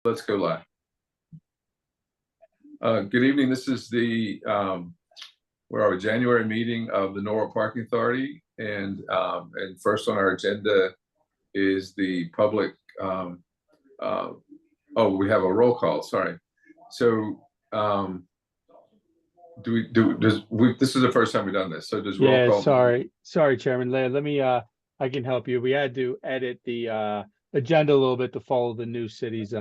Let's go live. Good evening. This is the where our January meeting of the Norwalk Parking Authority, and first on our agenda is the public. Oh, we have a roll call. Sorry. So this is the first time we've done this. So does roll call? Sorry, Chairman. Let me I can help you. We had to edit the agenda a little bit to follow the new city's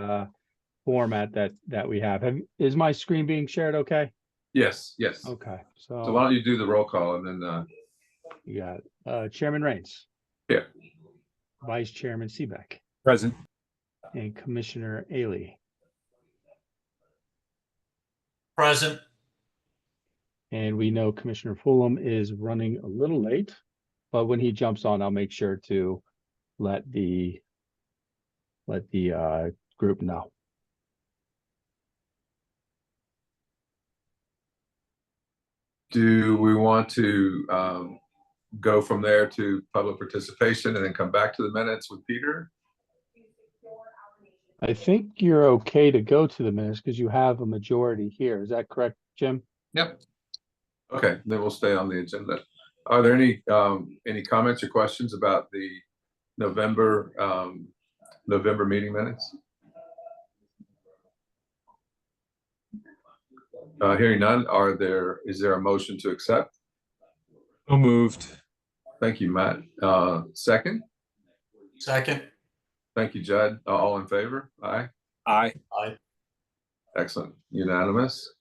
format that we have. Is my screen being shared okay? Yes. Okay. So why don't you do the roll call and then you got Chairman Rains. Here. Vice Chairman Seebeck. Present. And Commissioner Ailey. Present. And we know Commissioner Fulham is running a little late, but when he jumps on, I'll make sure to let the group know. Do we want to go from there to public participation and then come back to the minutes with Peter? I think you're okay to go to the minutes because you have a majority here. Is that correct, Jim? Yep. Okay, then we'll stay on the agenda. Are there any comments or questions about the November meeting minutes? Hearing none, is there a motion to accept? So moved. Thank you, Matt. Second? Second. Thank you, Judd. All in favor? Aye. Aye. Aye. Excellent. Unanimous.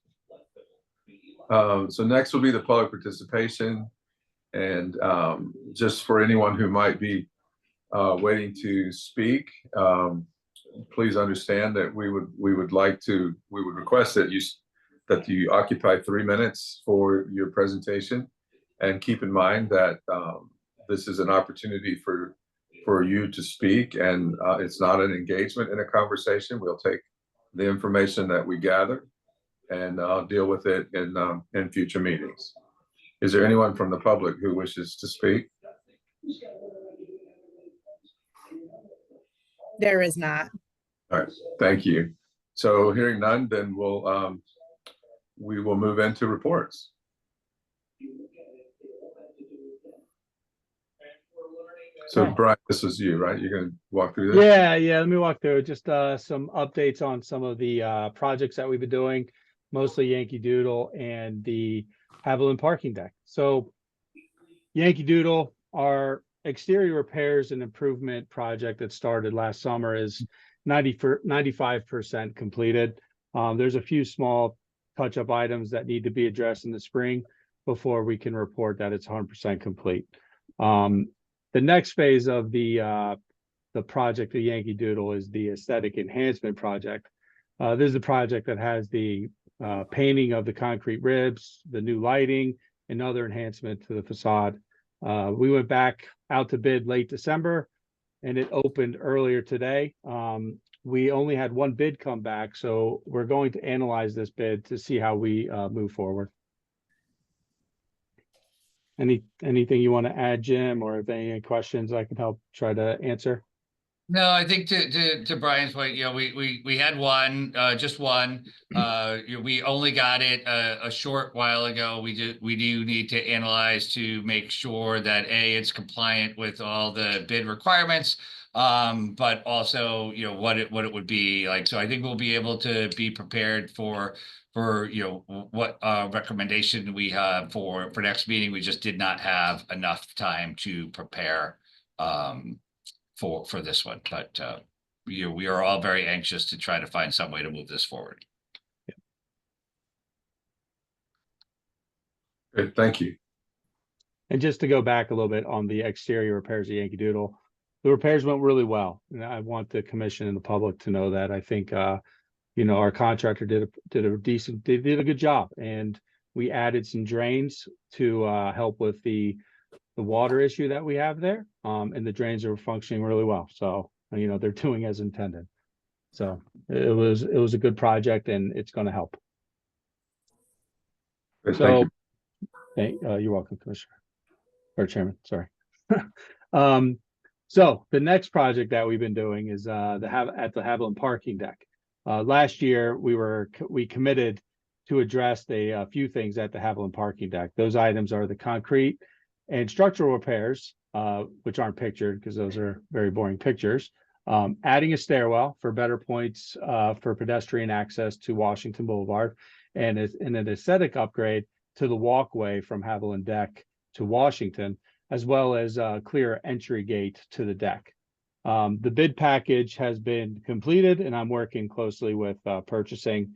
So next will be the public participation. And just for anyone who might be waiting to speak, please understand that we would request that you occupy 3 minutes for your presentation, and keep in mind that this is an opportunity for you to speak, and it's not an engagement in a conversation. We'll take the information that we gather and deal with it in future meetings. Is there anyone from the public who wishes to speak? There is not. All right, thank you. So hearing none, then we will move into reports. So Brian, this is you, right? You're going to walk through this? Yeah. Let me walk through just some updates on some of the projects that we've been doing, mostly Yankee Doodle and the Haviland parking deck. So Yankee Doodle, our exterior repairs and improvement project that started last summer, is 95% completed. There's a few small touch-up items that need to be addressed in the spring before we can report that it's 100% complete. The next phase of the project, the Yankee Doodle, is the aesthetic enhancement project. This is a project that has the painting of the concrete ribs, the new lighting, and other enhancement to the facade. We went back out to bid late December, and it opened earlier today. We only had one bid come back, so we're going to analyze this bid to see how we move forward. Anything you want to add, Jim, or if any questions I can help try to answer? No, I think to Brian's point, we had one, just one. We only got it a short while ago. We do need to analyze to make sure that it's compliant with all the bid requirements, but also what it would be like. So I think we'll be able to be prepared for what recommendation we have for next meeting. We just did not have enough time to prepare for this one, but we are all very anxious to try to find some way to move this forward. Good, thank you. And just to go back a little bit on the exterior repairs of Yankee Doodle, the repairs went really well, and I want the commission and the public to know that. I think our contractor did a good job, and we added some drains to help with the water issue that we have there, and the drains are functioning really well. So they're doing as intended. So it was a good project, and it's going to help. Good, so thank you. You're welcome, Commissioner or Chairman. Sorry. So the next project that we've been doing is at the Haviland parking deck. Last year, we committed to address a few things at the Haviland parking deck. Those items are the concrete and structural repairs, which aren't pictured because those are very boring pictures. Adding a stairwell for better points for pedestrian access to Washington Boulevard, and an aesthetic upgrade to the walkway from Haviland Deck to Washington, as well as a clear entry gate to the deck. The bid package has been completed, and I'm working closely with our purchasing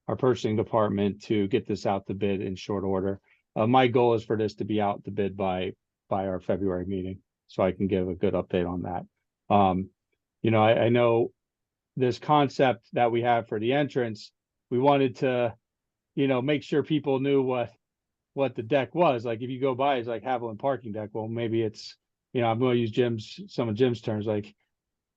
department to get this out to bid in short order. My goal is for this to be out to bid by our February meeting, so I can give a good update on that. I know this concept that we have for the entrance, we wanted to, make sure people knew what the deck was. Like, if you go by, it's like Haviland parking deck. Well, maybe it's, I'm going to use some of Jim's terms, like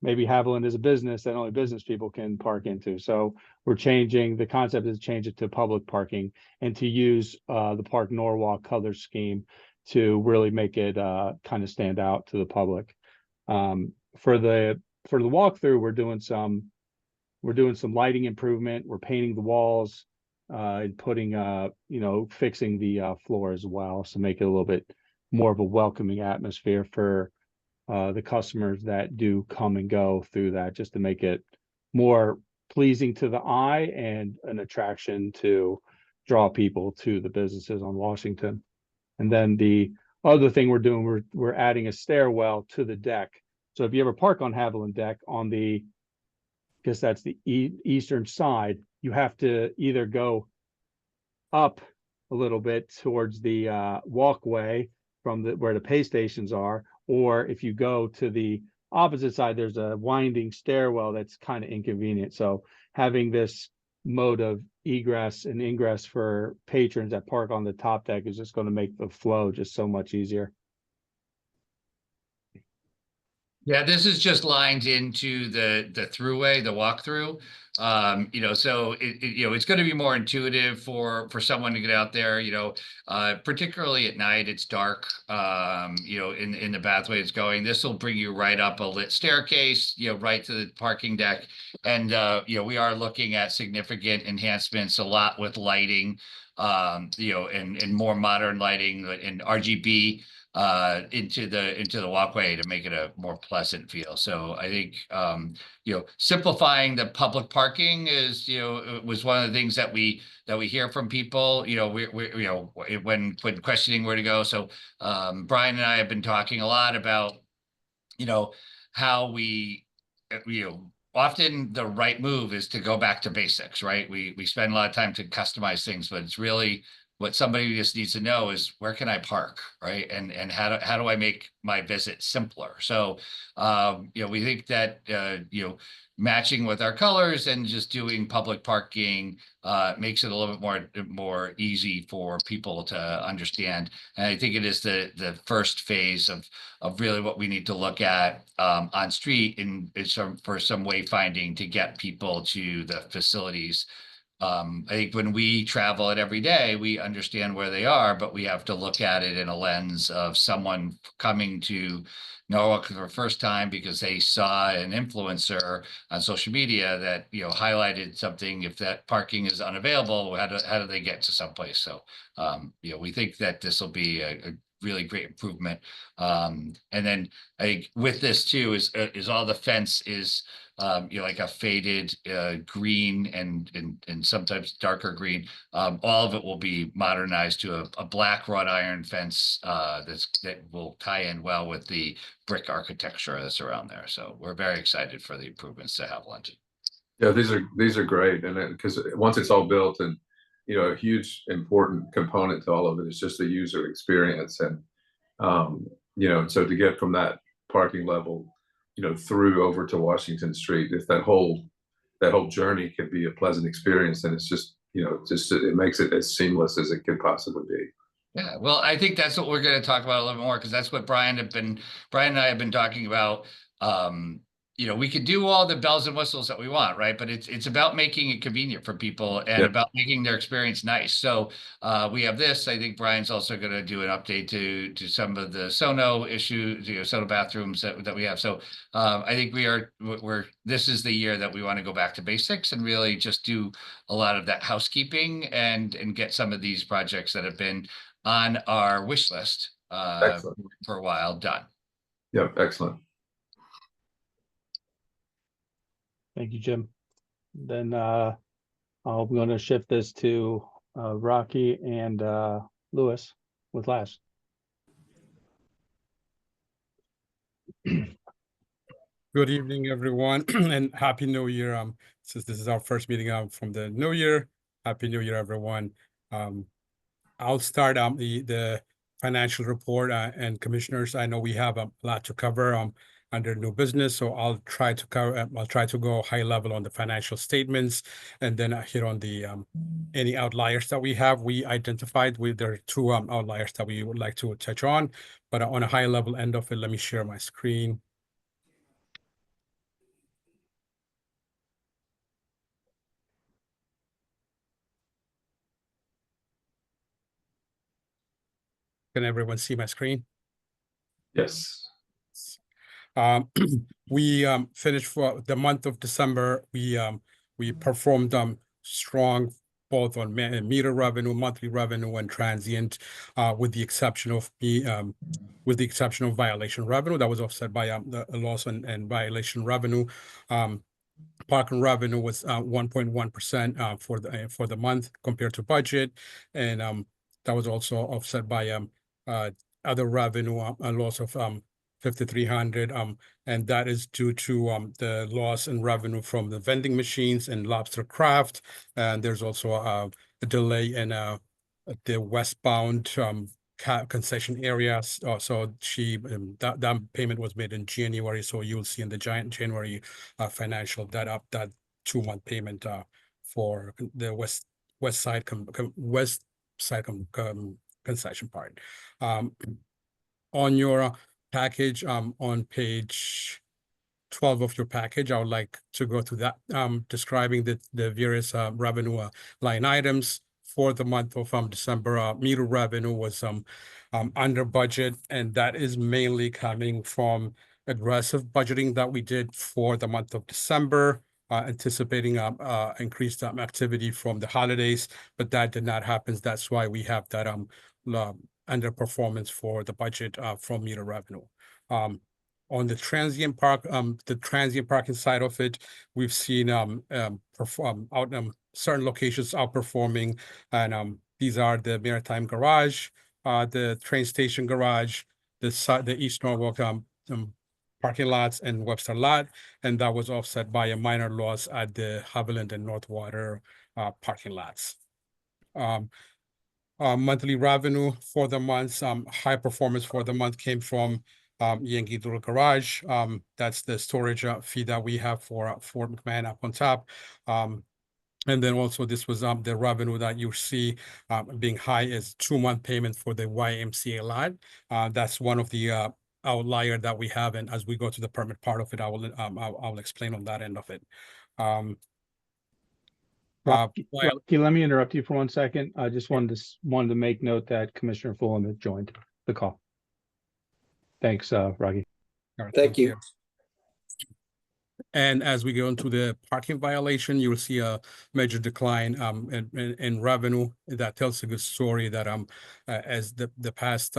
maybe Haviland is a business that only business people can park into. So we're changing, the concept is to change it to public parking and to use the Park Norwalk color scheme to really make it kind of stand out to the public. For the walkthrough, we're doing some lighting improvement. We're painting the walls and putting fixing the floor as well, so make it a little bit more of a welcoming atmosphere for the customers that do come and go through that, just to make it more pleasing to the eye and an attraction to draw people to the businesses on Washington. And then the other thing we're doing, we're adding a stairwell to the deck. So if you ever park on Haviland Deck on the, because that's the eastern side, you have to either go up a little bit towards the walkway from where the pay stations are, or if you go to the opposite side, there's a winding stairwell that's kind of inconvenient. So having this mode of egress and ingress for patrons that park on the top deck is just going to make the flow just so much easier. Yeah, this is just lined into the throughway, the walkthrough. So it's going to be more intuitive for someone to get out there. Particularly at night, it's dark. In the pathway it's going. This will bring you right up a lit staircase. Right to the parking deck, and we are looking at significant enhancements, a lot with lighting. And more modern lighting and RGB. Into the walkway to make it a more pleasant feel. So I think simplifying the public parking is was one of the things that we hear from people. When questioning where to go. So Brian and I have been talking a lot about how we often the right move is to go back to basics, right? We spend a lot of time to customize things, but it's really what somebody just needs to know is, where can I park, right? And how do I make my visit simpler? So, we think that, matching with our colors and just doing public parking makes it a little bit more easy for people to understand. And I think it is the first phase of really what we need to look at on street for some wayfinding to get people to the facilities. I think when we travel it every day, we understand where they are, but we have to look at it in a lens of someone coming to Norwalk for the first time because they saw an influencer on social media that highlighted something. If that parking is unavailable, how do they get to someplace? So we think that this will be a really great improvement. And then I think with this too is all the fence is like a faded green and sometimes darker green. All of it will be modernized to a black wrought iron fence that will tie in well with the brick architecture that's around there. So we're very excited for the improvements to Haviland. Yeah, these are great, and because once it's all built, and a huge important component to all of it is just the user experience, and so to get from that parking level through over to Washington Street, if that whole journey can be a pleasant experience, then it's just it makes it as seamless as it could possibly be. Yeah, well, I think that's what we're going to talk about a little bit more, because that's what Brian and I have been talking about. we could do all the bells and whistles that we want, right? But it's about making it convenient for people and Yep. about making their experience nice. So we have this. I think Brian's also going to do an update to some of the Sono issues, Sono bathrooms that we have. So I think this is the year that we want to go back to basics and really just do a lot of that housekeeping and get some of these projects that have been on our wish list Excellent. for a while done. Yep, excellent. Thank you, Jim. Then I'm going to shift this to Rocky and Lewis with last. Good evening, everyone, and Happy New Year. Since this is our first meeting from the New Year, Happy New Year, everyone. I'll start the financial report and commissioners. I know we have a lot to cover under new business, so I'll try to cover. I'll try to go high level on the financial statements, and then hit on the any outliers that we have. We identified there are two outliers that we would like to touch on, but on a high level end of it, let me share my screen. Can everyone see my screen? Yes. We finished for the month of December. We performed strong both on meter revenue, monthly revenue, and transient, with the exception of violation revenue that was offset by the loss and violation revenue. Parking revenue was 1.1% for the month compared to budget, and that was also offset by other revenue, a loss of $5,300, and that is due to the loss in revenue from the vending machines and lobster craft. And there's also a delay in the westbound concession areas. So that payment was made in January. So you'll see in the January financial that 2-month payment for the west side concession part. On your package, on page 12 of your package, I would like to go to that, describing the various revenue line items for the month of December. Meter revenue was under budget, and that is mainly coming from aggressive budgeting that we did for the month of December, anticipating increased activity from the holidays, but that did not happen. That's why we have that underperformance for the budget from meter revenue. On the transient parking side of it, we've seen certain locations outperforming, and these are the Maritime Garage, the train station garage, the East Norwalk parking lots, and Webster lot, and that was offset by a minor loss at the Haviland and Northwater parking lots. Monthly revenue for the month, high performance for the month came from Yankee Doodle Garage. That's the storage fee that we have for Fort McMahon up on top. And then also this was the revenue that you see being high is 2-month payment for the YMCA lot. That's one of the outlier that we have, and as we go to the permit part of it, I will explain on that end of it. Rocky, let me interrupt you for 1 second. I just wanted to make note that Commissioner Fulham had joined the call. Thanks, Rocky. All right, Thank you. And as we go into the parking violation, you will see a major decline in revenue. That tells a good story that as the past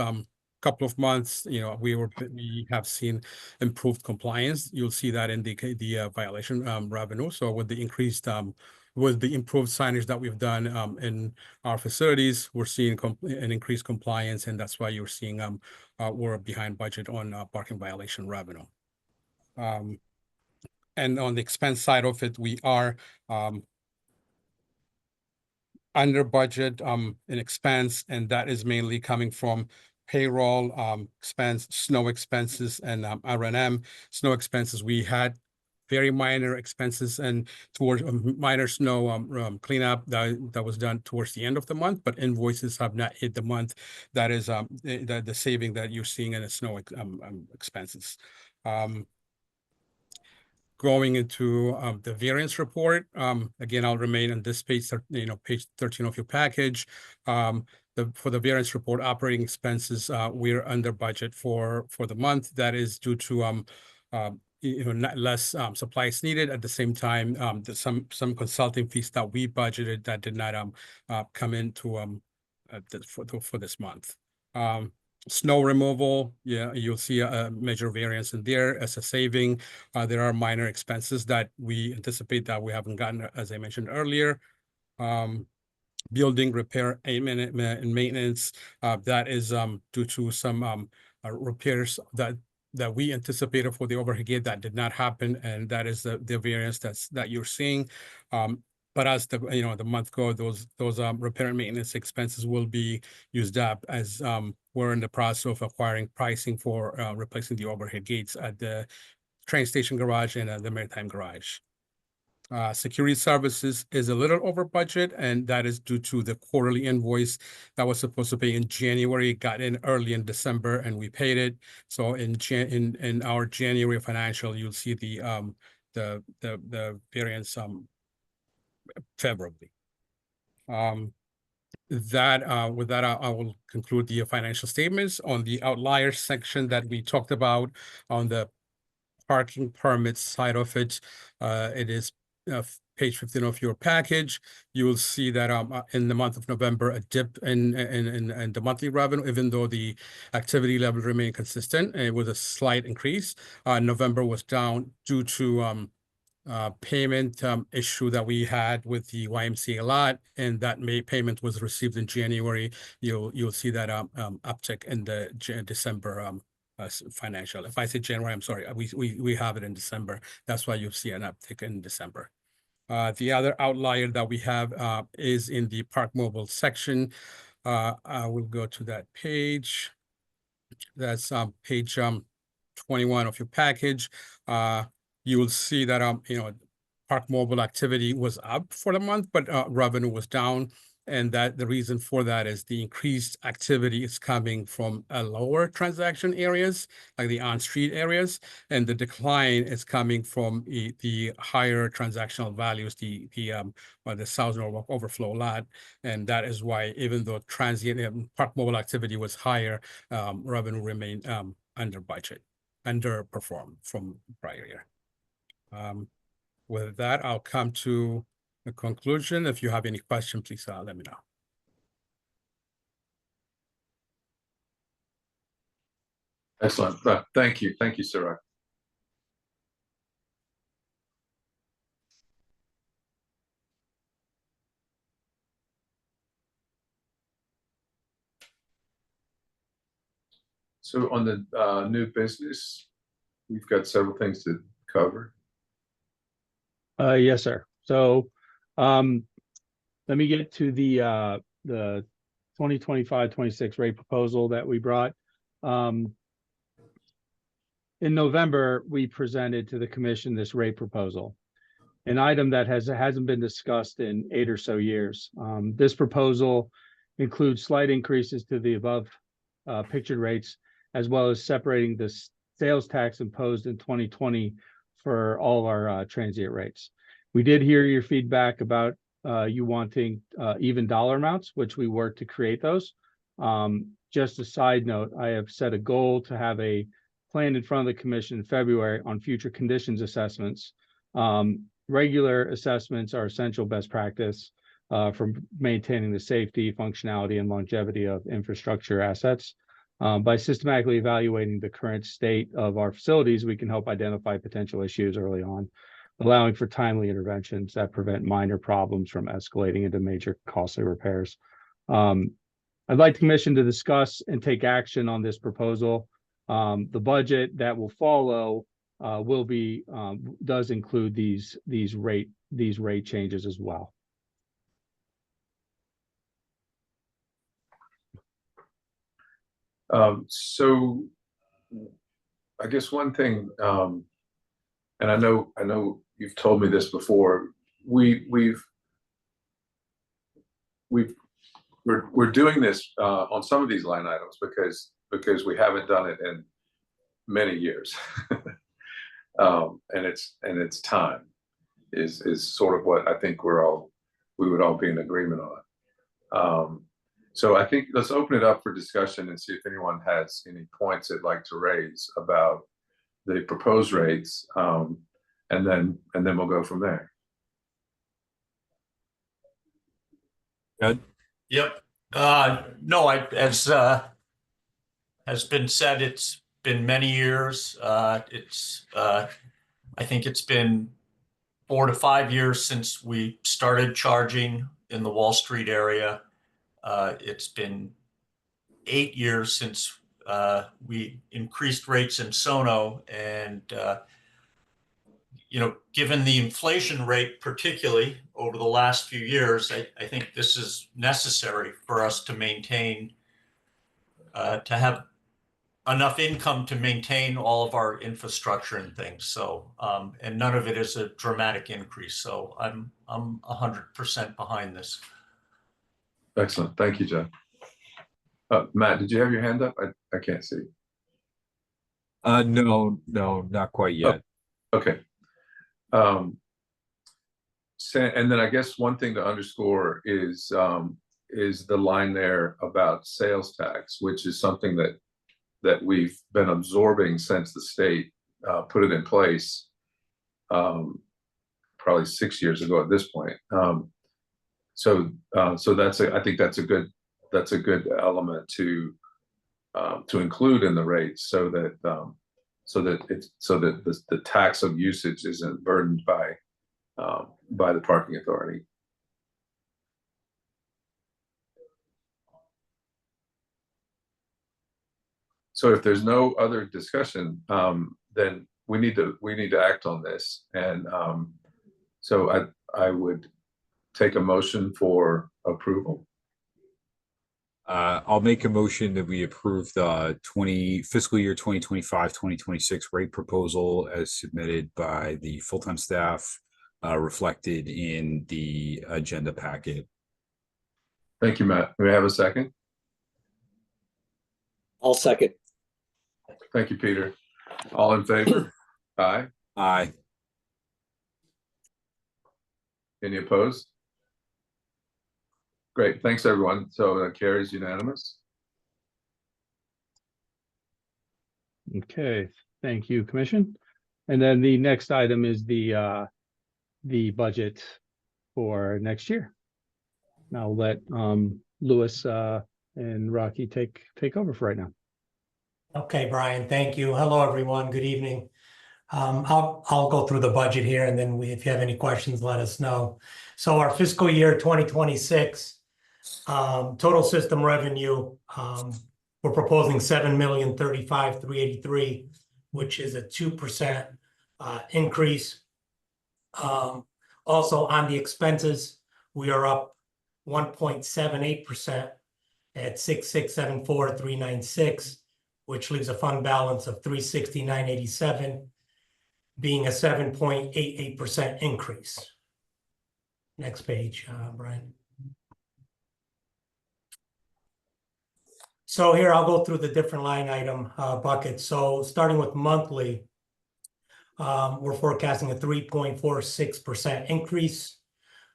couple of months, we have seen improved compliance. You'll see that in the violation revenue. So with the increased with the improved signage that we've done in our facilities, we're seeing an increased compliance, and that's why you're seeing we're behind budget on parking violation revenue. And on the expense side of it, we are under budget in expense, and that is mainly coming from payroll expense, snow expenses, and R&M. Snow expenses, we had very minor expenses and towards minor snow cleanup that was done towards the end of the month, but invoices have not hit the month. That is the saving that you're seeing in the snow expenses. going into the variance report, again, I'll remain on this page, page 13 of your package. For the variance report, operating expenses, we're under budget for the month. That is due to less supplies needed. At the same time, there's some consulting fees that we budgeted that did not come into for this month. Snow removal, yeah, you'll see a major variance in there as a saving. There are minor expenses that we anticipate that we haven't gotten, as I mentioned earlier. Building repair and maintenance, that is due to some repairs that we anticipated for the overhead gate that did not happen, and that is the variance that you're seeing. But as the month go, those repair and maintenance expenses will be used up as we're in the process of acquiring pricing for replacing the overhead gates at the train station garage and the maritime garage. Security services is a little over budget, and that is due to the quarterly invoice that was supposed to pay in January. It got in early in December, and we paid it. So in our January financial, you'll see the variance favorably. With that, I will conclude the financial statements. On the outlier section that we talked about on the parking permits side of it, it is page 15 of your package. You will see that in the month of November, a dip in the monthly revenue, even though the activity level remained consistent and with a slight increase. November was down due to payment issue that we had with the YMCA lot, and that payment was received in January. You'll see that uptick in the December financial. If I say January, I'm sorry, we have it in December. That's why you'll see an uptick in December. The other outlier that we have is in the Park Mobile section. I will go to that page. That's page 21 of your package. You will see that Park Mobile activity was up for the month, but revenue was down. And that the reason for that is the increased activity is coming from lower transaction areas, like the on-street areas, and the decline is coming from the higher transactional values, the South Norwalk overflow lot. And that is why, even though transient Park Mobile activity was higher, revenue remained under budget, underperformed from prior year. With that, I'll come to the conclusion. If you have any question, please let me know. Excellent. Thank you. Thank you, Siraj. So on the new business, we've got several things to cover. Yes, sir. So let me get to the 2025-26 rate proposal that we brought. In November, we presented to the commission this rate proposal, an item that hasn't been discussed in 8 or so years. This proposal includes slight increases to the above pictured rates, as well as separating the sales tax imposed in 2020 for all of our transient rates. We did hear your feedback about you wanting even dollar amounts, which we worked to create those. Just a side note, I have set a goal to have a plan in front of the commission in February on future conditions assessments. Regular assessments are essential best practice for maintaining the safety, functionality, and longevity of infrastructure assets. By systematically evaluating the current state of our facilities, we can help identify potential issues early on, allowing for timely interventions that prevent minor problems from escalating into major costly repairs. I'd like the commission to discuss and take action on this proposal. The budget that will follow does include these rate changes as well. So I guess one thing, and I know you've told me this before, we're doing this on some of these line items because we haven't done it in many years. And it's time is sort of what I think we would all be in agreement on. So I think let's open it up for discussion and see if anyone has any points they'd like to raise about the proposed rates. And then we'll go from there. Ed? Yep. No, as has been said, it's been many years. I think it's been 4 to 5 years since we started charging in the Wall Street area. It's been 8 years since we increased rates in Sono, and given the inflation rate, particularly over the last few years, I think this is necessary for us to maintain, to have enough income to maintain all of our infrastructure and things. So, and none of it is a dramatic increase. So I'm 100% behind this. Excellent. Thank you, Jeff. Matt, did you have your hand up? I can't see. No, not quite yet. Okay. And then I guess one thing to underscore is the line there about sales tax, which is something that we've been absorbing since the state put it in place, probably 6 years ago at this point. So I think that's a good element to include in the rates, so that the tax of usage isn't burdened by the parking authority. So if there's no other discussion, then we need to act on this. And so I would take a motion for approval. I'll make a motion that we approve the fiscal year 2025-2026 rate proposal as submitted by the full-time staff, reflected in the agenda packet. Thank you, Matt. Do we have a second? I'll second. Thank you, Peter. All in favor? Aye. Aye. Any opposed? Great, thanks everyone. So that carries unanimous. Okay, thank you, Commission. And then the next item is the budget for next year. Now I'll let Louis and Rocky take over for right now. Okay, Brian, thank you. Hello, everyone. Good evening. I'll go through the budget here, and then if you have any questions, let us know. So our fiscal year 2026 total system revenue, we're proposing $7,035,383, which is a 2% increase. Also on the expenses, we are up 1.78% at $6,674,396, which leaves a fund balance of $369,87, being a 7.88% increase. Next page, Brian. So here I'll go through the different line item buckets. So starting with monthly, we're forecasting a 3.46% increase.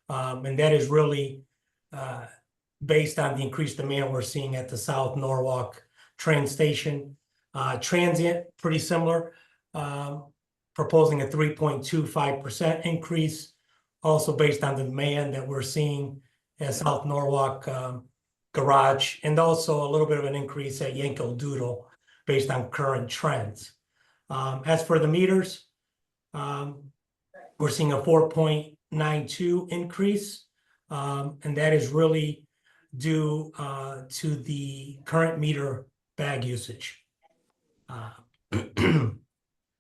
And that is really based on the increased demand we're seeing at the South Norwalk train station. Transient, pretty similar, proposing a 3.25% increase, also based on the demand that we're seeing at South Norwalk Garage, and also a little bit of an increase at Yankel Doodle based on current trends. As for the meters, we're seeing a 4.92 increase, and that is really due to the current meter bag usage.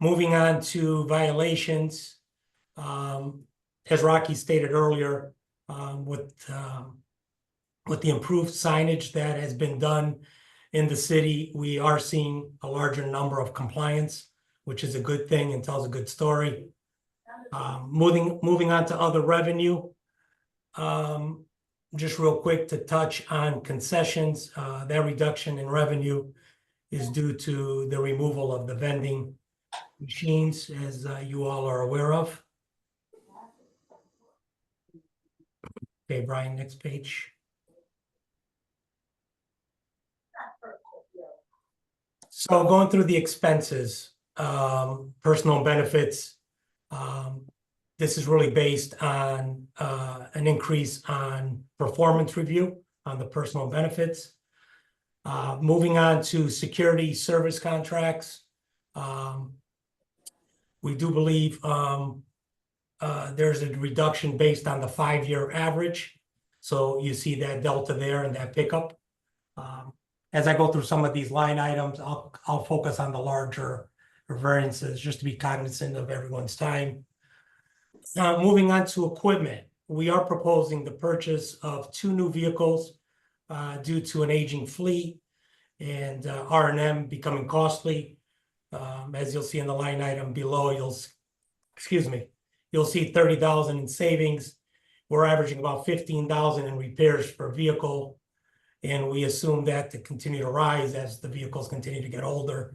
Moving on to violations, as Rocky stated earlier, with the improved signage that has been done in the city, we are seeing a larger number of compliance, which is a good thing and tells a good story. Moving on to other revenue, just real quick to touch on concessions, that reduction in revenue is due to the removal of the vending machines, as you all are aware of. Okay, Brian, next page. So going through the expenses, personal benefits, this is really based on an increase on performance review on the personal benefits. Moving on to security service contracts. We do believe there's a reduction based on the 5-year average. So you see that delta there and that pickup. As I go through some of these line items, I'll focus on the larger variances just to be cognizant of everyone's time. Moving on to equipment, we are proposing the purchase of 2 new vehicles due to an aging fleet and R&M becoming costly. As you'll see in the line item below, you'll see 30,000 in savings. We're averaging about 15,000 in repairs per vehicle. And we assume that to continue to rise as the vehicles continue to get older.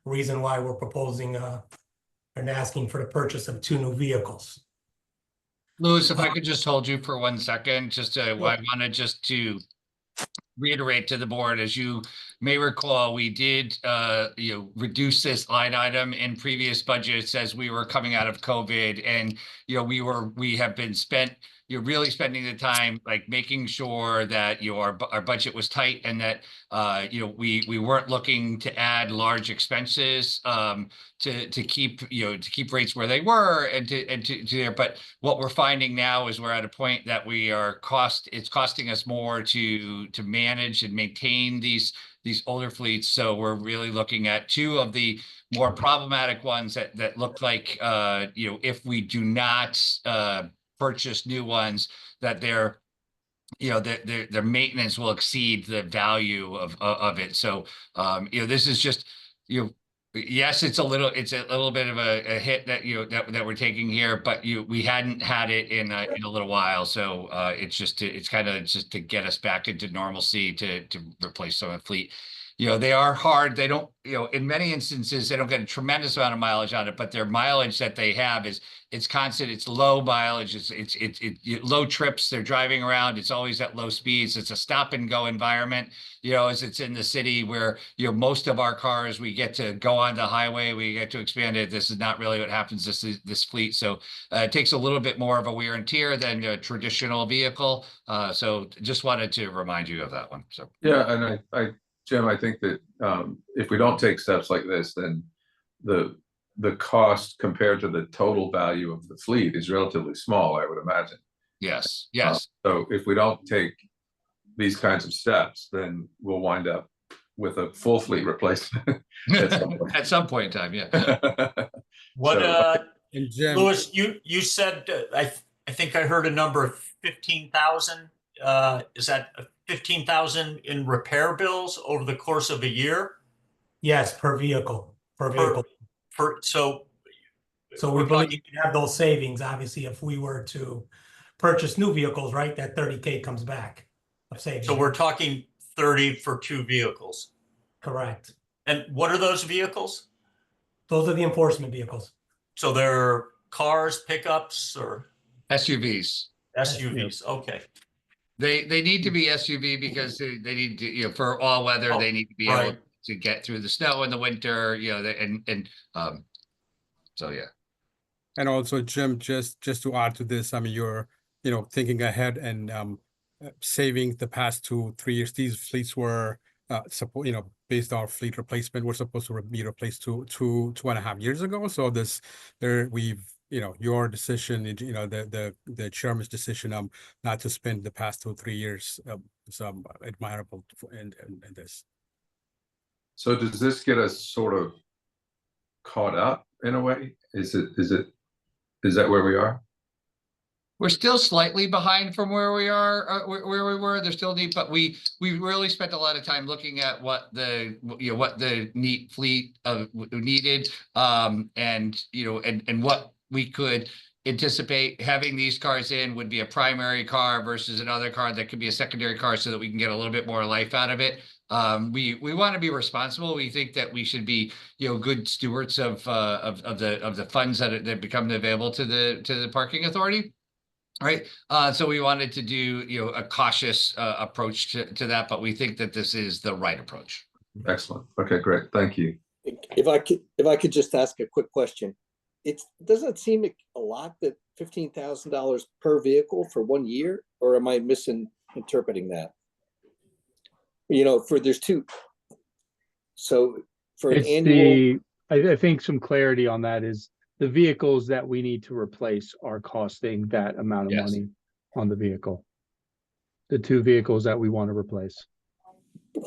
Reason why we're proposing and asking for the purchase of 2 new vehicles. Louis, if I could just hold you for 1 second, I wanted just to reiterate to the board, as you may recall, we did reduce this line item in previous budgets as we were coming out of COVID, and we have been really spending the time like making sure that our budget was tight and that we weren't looking to add large expenses to keep rates where they were and to there. But what we're finding now is we're at a point that it's costing us more to manage and maintain these older fleets. So we're really looking at 2 of the more problematic ones that look like if we do not purchase new ones, that their maintenance will exceed the value of it. So this is just yes, it's a little bit of a hit that we're taking here, but we hadn't had it in a little while. So it's kind of to get us back into normalcy to replace some of the fleet. They are hard. They don't, in many instances, they don't get a tremendous amount of mileage on it, but their mileage that they have it's constant. It's low mileage. It's low trips. They're driving around. It's always at low speeds. It's a stop and go environment, as it's in the city where, most of our cars, we get to go on the highway, we get to expand it. This is not really what happens this fleet. So it takes a little bit more of a wear and tear than a traditional vehicle. So just wanted to remind you of that one. So Yeah, and Jim, I think that if we don't take steps like this, then the cost compared to the total value of the fleet is relatively small, I would imagine. yes. So if we don't take these kinds of steps, then we'll wind up with a full fleet replacement At some point in time, yeah. What, And Jim, Louis, you said, I think I heard a number of 15,000. Is that 15,000 in repair bills over the course of a year? Yes, per vehicle. So we believe you can have those savings, obviously, if we were to purchase new vehicles, right? That 30K comes back of savings. So we're talking 30 for 2 vehicles. Correct. And what are those vehicles? Those are the enforcement vehicles. So they're cars, pickups, or SUVs. SUVs? Okay. They need to be SUV because they need to, for all weather, they need to be able right. to get through the snow in the winter, so yeah. and also Jim, just to add to this, I mean, you're thinking ahead and saving the past 2-3 years. These fleets were based on fleet replacement, were supposed to be replaced 2.5 years ago. So your decision, the chairman's decision, not to spend the past 2-3 years, is admirable in this. So does this get us sort of caught up in a way? Is that where we are? We're still slightly behind from where we are, where we were. There's still need, but we really spent a lot of time looking at what the fleet needed, and what we could anticipate having these cars in would be a primary car versus another car that could be a secondary car so that we can get a little bit more life out of it. We want to be responsible. We think that we should be, good stewards of the funds that become available to the parking authority. Right. So we wanted to do, a cautious approach to that, but we think that this is the right approach. Excellent. Okay, great. Thank you. If I could just ask a quick question. Doesn't it seem a lot that $15,000 per vehicle for 1 year, or am I misinterpreting that? There's two. So for an It's annual, I think some clarity on that is the vehicles that we need to replace are costing that amount of Yes. money on the vehicle. The 2 vehicles that we want to replace.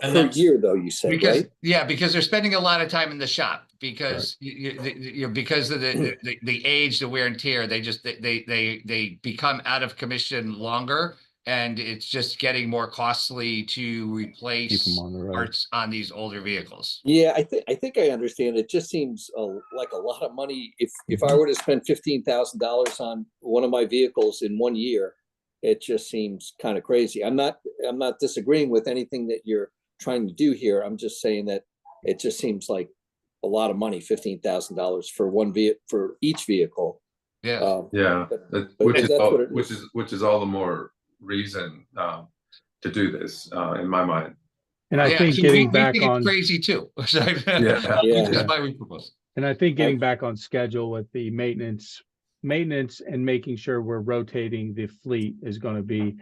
And per that's- year though, you said, Because right? because they're spending a lot of time in the shop because because of the age, the wear and tear, they become out of commission longer, and it's just getting more costly to Keep replace them on the road. parts on these older vehicles. Yeah, I think I understand. It just seems like a lot of money. If Mm-hmm. I were to spend $15,000 on one of my vehicles in 1 year, it just seems kind of crazy. I'm not disagreeing with anything that you're trying to do here. I'm just saying that it just seems like a lot of money, $15,000 for each vehicle. Yeah. Yeah, But- that- but which is that's all, what it which is all the more reason to do this in my mind. And I Yeah, think so getting we back think it's on, crazy too. Yeah. Which is Yeah. why we propose. and I think getting back on schedule with the maintenance and making sure we're rotating the fleet is going to be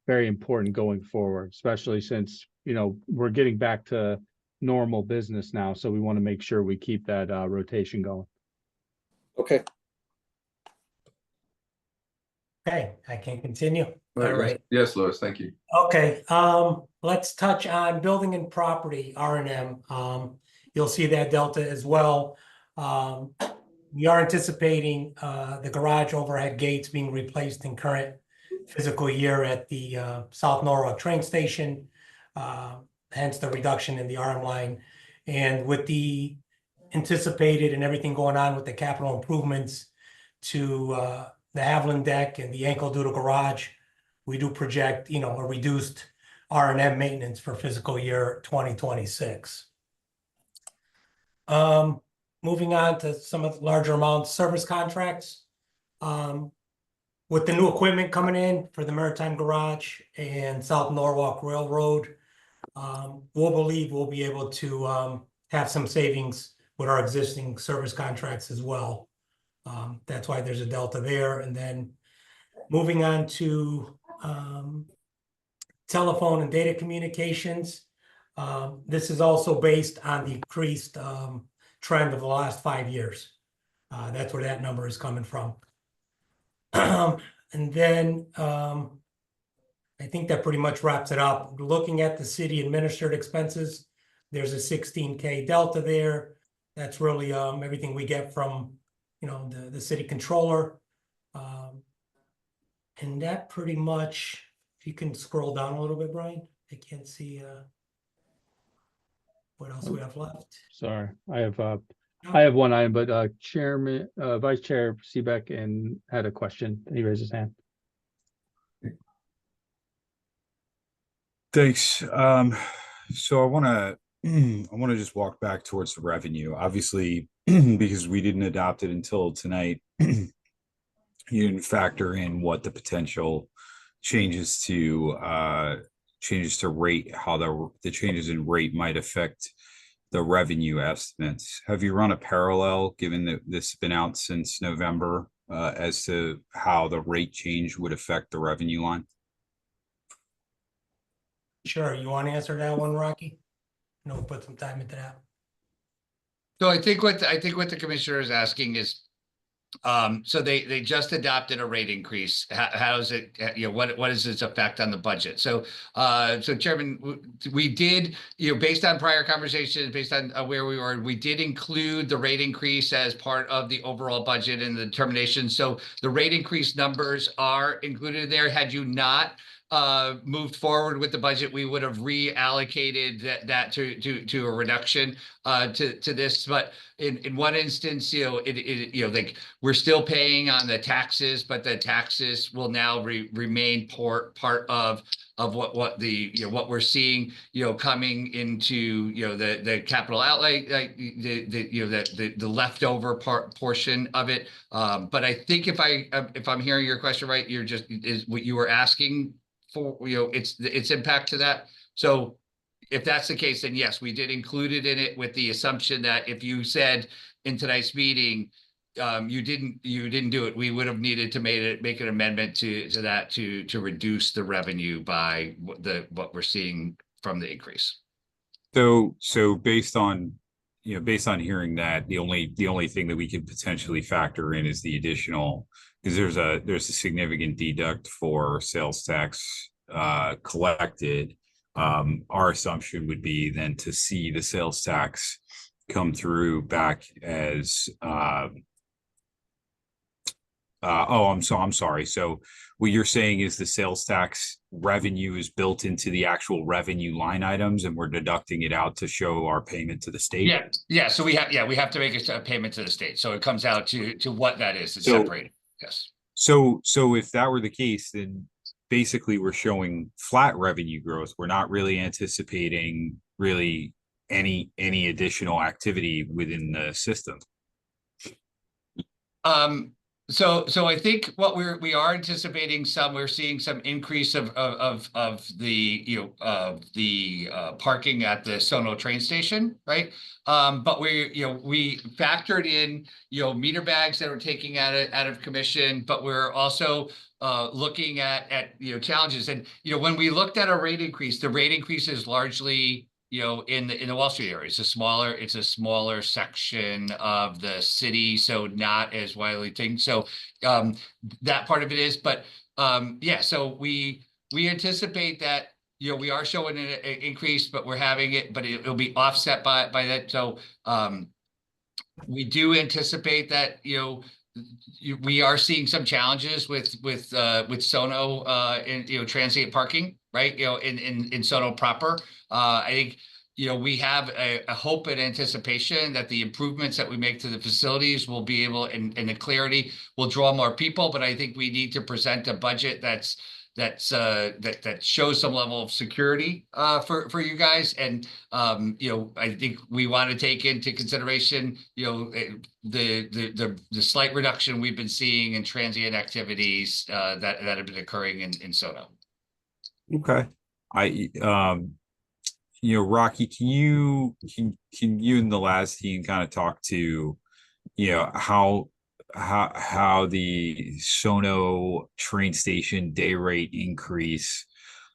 very important going forward, especially since, we're getting back to normal business now. So we want to make sure we keep that rotation going. Okay. Okay, I can continue. Right, All yes- right. Yes, Louis, thank you. Okay, let's touch on building and property, R&M. You'll see that delta as well. We are anticipating the garage overhead gates being replaced in current fiscal year at the South Norwalk train station. Hence the reduction in the RM line. And with the anticipated and everything going on with the capital improvements to the Haviland deck and the ankle doodle garage, we do project, a reduced R&M maintenance for fiscal year 2026. Moving on to some of the larger amounts service contracts. With the new equipment coming in for the Maritime Garage and South Norwalk Railroad, we'll be able to have some savings with our existing service contracts as well. That's why there's a delta there. And then moving on to telephone and data communications. This is also based on the increased trend of the last 5 years. That's where that number is coming from. And then I think that pretty much wraps it up. Looking at the city administered expenses, there's a $16K delta there. That's really everything we get from the city controller. And that pretty much, if you can scroll down a little bit, Brian, I can't see what else we have left. Sorry, I have one item, but Vice Chair Seebeck had a question. He raised his hand. Thanks. So I want to just walk back towards the revenue, obviously, because we didn't adopt it until tonight. You didn't factor in what the potential changes to rate, how the changes in rate might affect the revenue estimates. Have you run a parallel, given that this has been out since November, as to how the rate change would affect the revenue line? Sure, you want to answer that one, Rocky? No, put some time into that. So I think what the commissioner is asking is, so they just adopted a rate increase. How is it, what is its effect on the budget? So Chairman, we did, based on prior conversations, based on where we were, we did include the rate increase as part of the overall budget and the determination. So the rate increase numbers are included there. Had you not moved forward with the budget, we would have reallocated that to a reduction. to this, but in one instance, like we're still paying on the taxes, but the taxes will now remain part of what the, what we're seeing, coming into, the capital outlay, like the leftover portion of it. But I think if I'm hearing your question right, is what you were asking for, its impact to that. So if that's the case, then yes, we did include it in it with the assumption that if you said in tonight's meeting, you didn't do it, we would have needed to make an amendment to that to reduce the revenue by what we're seeing from the increase. So based on hearing that, the only thing that we could potentially factor in is the additional, because there's a significant deduct for sales tax collected. Our assumption would be then to see the sales tax come through back as I'm sorry. So what you're saying is the sales tax revenue is built into the actual revenue line items, and we're deducting it out to show our payment to the state? Yeah. So we have to make a payment to the state. So it comes out to what that is. It's So- separated. Yes. So if that were the case, then basically we're showing flat revenue growth. We're not really anticipating really any additional activity within the system. So I think what we are anticipating we're seeing some increase of the parking at the Sono train station, right? But we factored in meter bags that are taking out of commission, but we're also looking at challenges. And when we looked at a rate increase, the rate increase is largely in the Wall Street area. It's a smaller section of the city, so not as widely taken. So that part of it is, but so we anticipate that we are showing an increase, but we're having it, but it'll be offset by that. So we do anticipate that we are seeing some challenges with Sono in transient parking, right? In Sono proper. I think we have a hope and anticipation that the improvements that we make to the facilities will be able, and the clarity will draw more people. But I think we need to present a budget that shows some level of security for you guys. And I think we want to take into consideration the slight reduction we've been seeing in transient activities that have been occurring in Sono. Okay. Rocky, can you and the last team kind of talk to how the Sono train station day rate increase,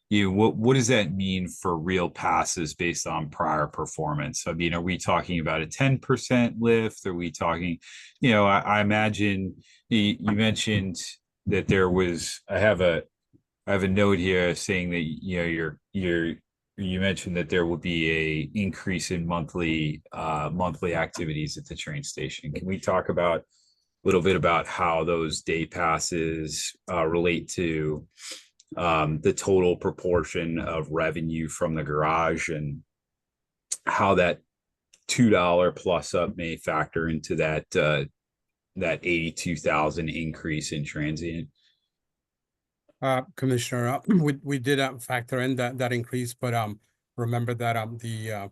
what does that mean for real passes based on prior performance? I mean, are we talking about a 10% lift? Are we talking, I imagine you mentioned that there was, I have a note here saying that you mentioned that there will be a increase in monthly activities at the train station. Can we talk about a little bit about how those day passes relate to the total proportion of revenue from the garage, and how that $2 plus up may factor into that 82,000 increase in transient? Commissioner, we did factor in that increase, but remember that the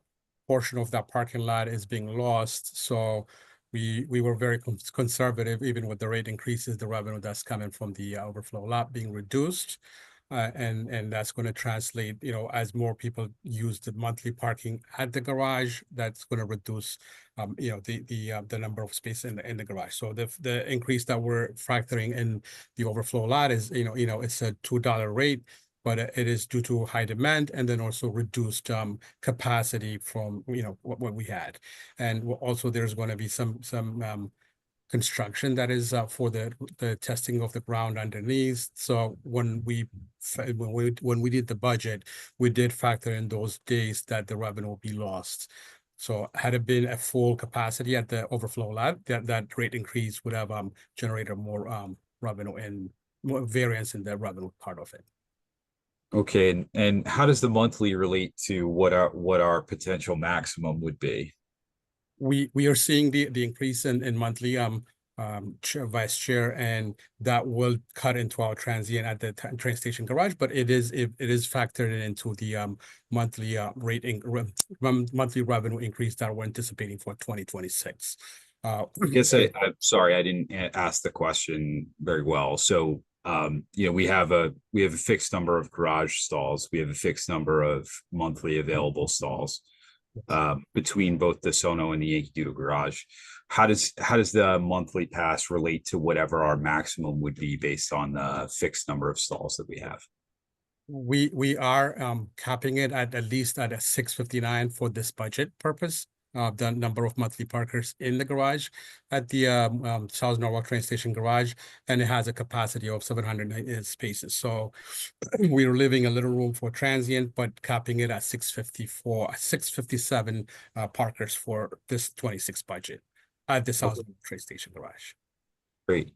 portion of that parking lot is being lost. So we were very conservative, even with the rate increases, the revenue that's coming from the overflow lot being reduced. And that's going to translate, as more people use the monthly parking at the garage, that's going to reduce, the number of space in the garage. So the increase that we're factoring in the overflow lot is, it's a $2 rate, but it is due to high demand, and then also reduced capacity from what we had. And also there's going to be some construction that is for the testing of the ground underneath. So when we did the budget, we did factor in those days that the revenue will be lost. So had it been a full capacity at the overflow lot, that rate increase would have generated more revenue and more variance in the revenue part of it. Okay, and how does the monthly relate to what our potential maximum would be? We are seeing the increase in monthly vice chair, and that will cut into our transient at the train station garage, but it is factored into the monthly monthly revenue increase that we're anticipating for 2026. I guess I'm sorry, I didn't ask the question very well. So, you know, we have a fixed number of garage stalls. We have a fixed number of monthly available stalls between both the Sono and the Yankee Doodle garage. How does the monthly pass relate to whatever our maximum would be based on the fixed number of stalls that we have? We are capping it at least at a 659 for this budget purpose. The number of monthly parkers in the garage at the South Norwalk train station garage, and it has a capacity of 700 spaces. So we are leaving a little room for transient, but capping it at 657 parkers for this 26 budget at the South Norwalk train station garage. Great.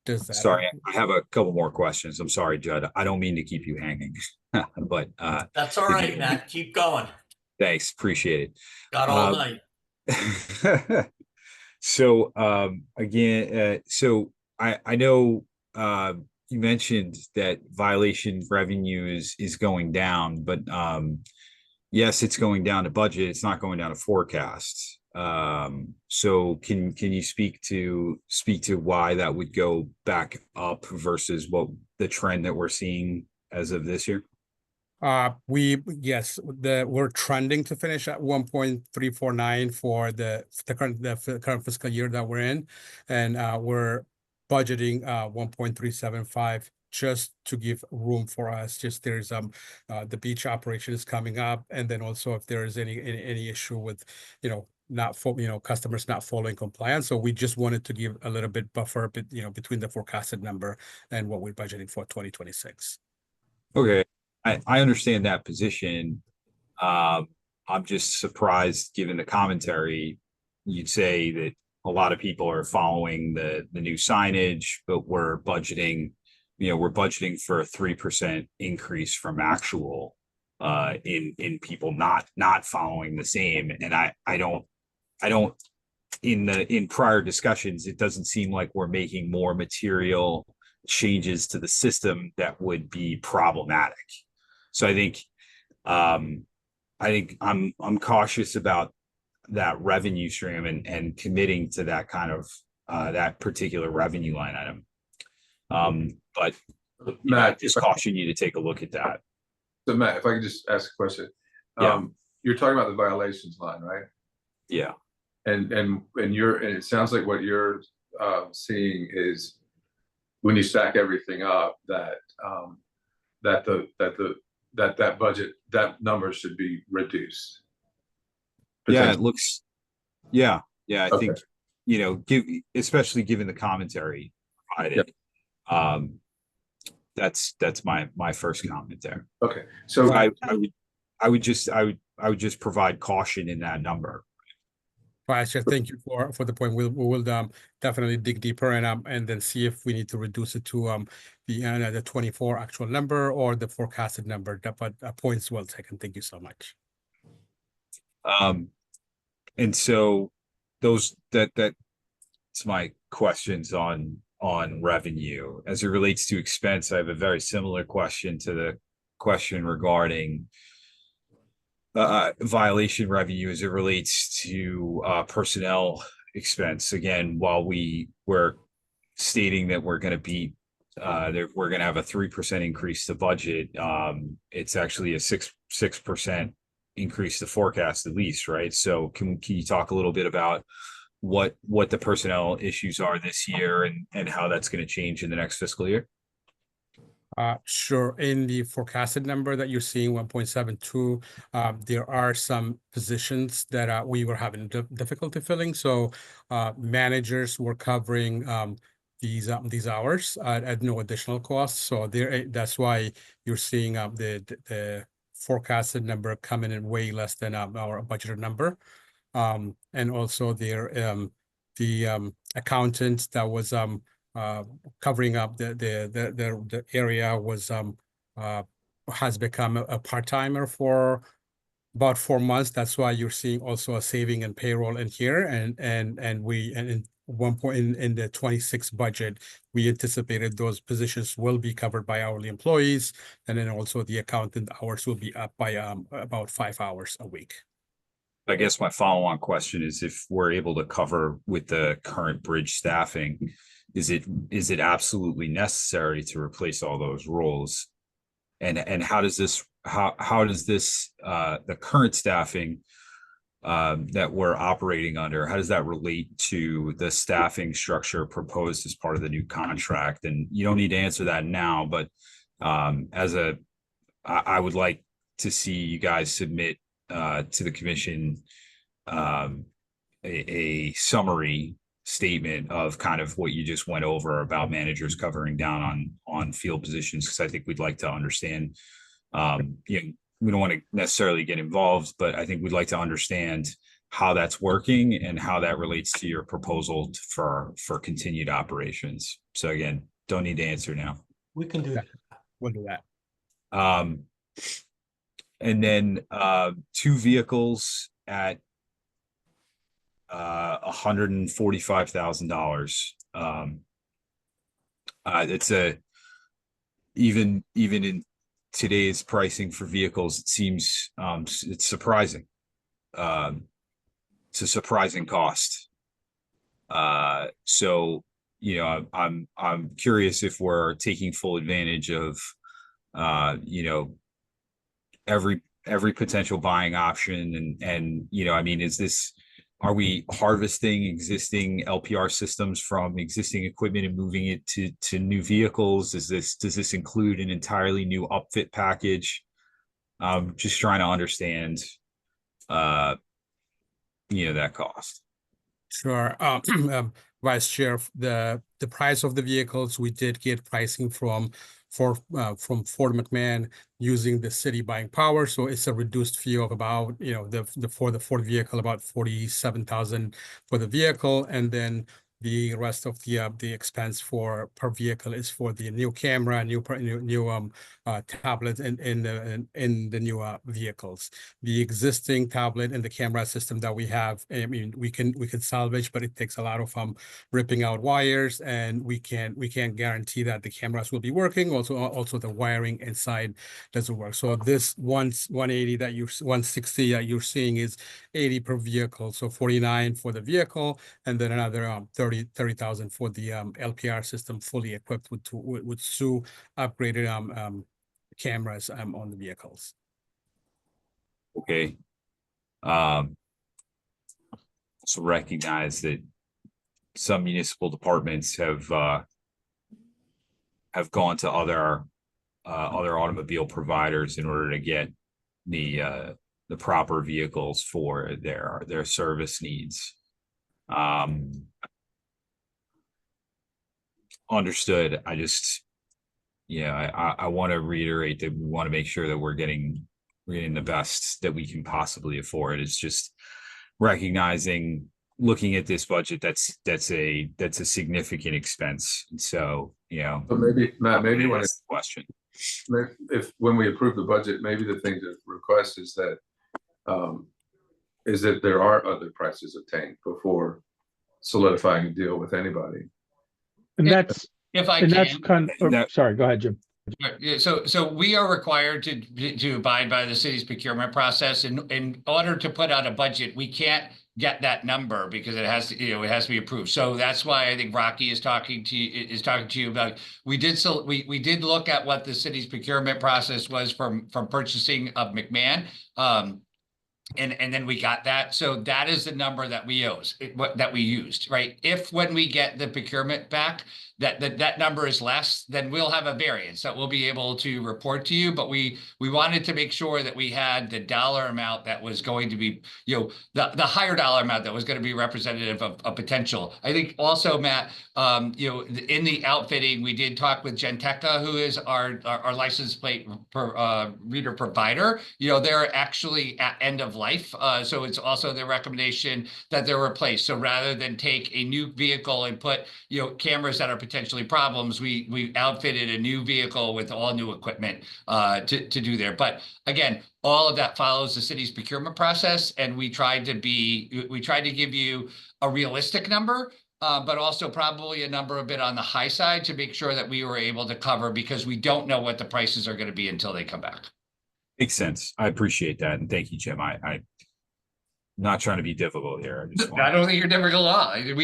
Does that Sorry, I have a couple more questions. I'm sorry, Judd. I don't mean to keep you hanging, but That's all right, Matt. Keep going. thanks, appreciate it. Got all night. So again, so I know you mentioned that violation revenue is going down, but yes, it's going down to budget. It's not going down to forecast. So can you speak to why that would go back up versus what the trend that we're seeing as of this year? We're trending to finish at 1.349 for the current fiscal year that we're in, and we're budgeting 1.375 just to give room for us. Just there's the beach operation is coming up, and then also if there is any issue with customers not following compliance, so we just wanted to give a little bit buffer between the forecasted number and what we're budgeting for 2026. Okay. I understand that position. I'm just surprised, given the commentary, you'd say that a lot of people are following the new signage, but we're budgeting for a 3% increase from actual in people not following the same. And I don't in prior discussions, it doesn't seem like we're making more material changes to the system that would be problematic. So I think I'm cautious about that revenue stream and committing to that kind of that particular revenue line item. But Matt, just caution you to take a look at that. So Matt, if I could just ask a question. Yeah. You're talking about the violations line, right? Yeah. And it sounds like what you're seeing is when you stack everything up that that budget, that number should be reduced. Yeah, it looks. Yeah, I think especially given the commentary provided. Yep. That's my first comment there. Okay, so I would just provide caution in that number. Right, sure. Thank you for the point. We will definitely dig deeper and then see if we need to reduce it to the 24 actual number or the forecasted number. But points well taken. Thank you so much. And so that's my questions on revenue. As it relates to expense, I have a very similar question to the question regarding violation revenue as it relates to personnel expense. Again, while we were stating that we're going to be we're going to have a 3% increase to budget, it's actually a 6% increase to forecast at least, right? So can you talk a little bit about what the personnel issues are this year and how that's going to change in the next fiscal year? Sure. In the forecasted number that you're seeing, 1.72, there are some positions that we were having difficulty filling. So managers were covering these hours at no additional cost. So that's why you're seeing the forecasted number coming in way less than our budgeted number. And also the accountant that was covering up the area was has become a part-timer for about 4 months. That's why you're seeing also a saving in payroll in here. And in one point in the 26 budget, we anticipated those positions will be covered by hourly employees. And then also the accountant hours will be up by about 5 hours a week. I guess my follow-on question is if we're able to cover with the current bridge staffing, is it absolutely necessary to replace all those roles? And how does this the current staffing that we're operating under, how does that relate to the staffing structure proposed as part of the new contract? And you don't need to answer that now, but I would like to see you guys submit to the commission a summary statement of kind of what you just went over about managers covering down on field positions, because I think we'd like to understand, we don't want to necessarily get involved, but I think we'd like to understand how that's working and how that relates to your proposal for continued operations. So again, don't need to answer now. We can do that. We'll do that. And then 2 vehicles at $145,000. It's even in today's pricing for vehicles, it seems it's surprising. It's a surprising cost. So I'm curious if we're taking full advantage of every potential buying option, and I mean, are we harvesting existing LPR systems from existing equipment and moving it to new vehicles? Does this include an entirely new upfit package? Just trying to understand that cost. Sure. Vice Chair, the price of the vehicles, we did get pricing from Ford McMahon using the city buying power. So it's a reduced fee of about, for the Ford vehicle, about $47,000 for the vehicle. And then the rest of the expense per vehicle is for the new camera, new tablets in the new vehicles. The existing tablet and the camera system that we have, I mean, we can salvage, but it takes a lot of ripping out wires, and we can't guarantee that the cameras will be working. Also the wiring inside doesn't work. So this 160 that you're seeing is 80 per vehicle. So 49 for the vehicle, and then another 30,000 for the LPR system, fully equipped with 2 upgraded cameras on the vehicles. Okay. So recognize that some municipal departments have gone to other automobile providers in order to get the proper vehicles for their service needs. Understood. I just, I want to reiterate that we want to make sure that we're getting the best that we can possibly afford. It's just recognizing, looking at this budget, that's a significant expense. So, But maybe, Matt, when that's the question. when we approve the budget, maybe the thing to request is that there are other prices obtained before solidifying a deal with anybody. And that's, If I and that's can, sorry, go ahead, Jim. Yeah, so we are required to abide by the city's procurement process. In order to put out a budget, we can't get that number because it has to, it has to be approved. So that's why I think Rocky is talking to you about, we did look at what the city's procurement process was from purchasing of McMahon. And then we got that. So that is the number that we used, right? If when we get the procurement back, that number is less, then we'll have a variance that we'll be able to report to you. But we wanted to make sure that we had the dollar amount that was going to be, the higher dollar amount that was going to be representative of potential. I think also, Matt, in the outfitting, we did talk with Genteca, who is our license plate reader provider. They're actually at end of life. So it's also the recommendation that they're replaced. So rather than take a new vehicle and put, cameras that are potentially problems, we outfitted a new vehicle with all new equipment to do there. But again, all of that follows the city's procurement process, and we tried to give you a realistic number, but also probably a number a bit on the high side to make sure that we were able to cover, because we don't know what the prices are going to be until they come back. Makes sense. I appreciate that. And thank you, Jim. I'm not trying to be difficult here. I don't think you're never going to lie.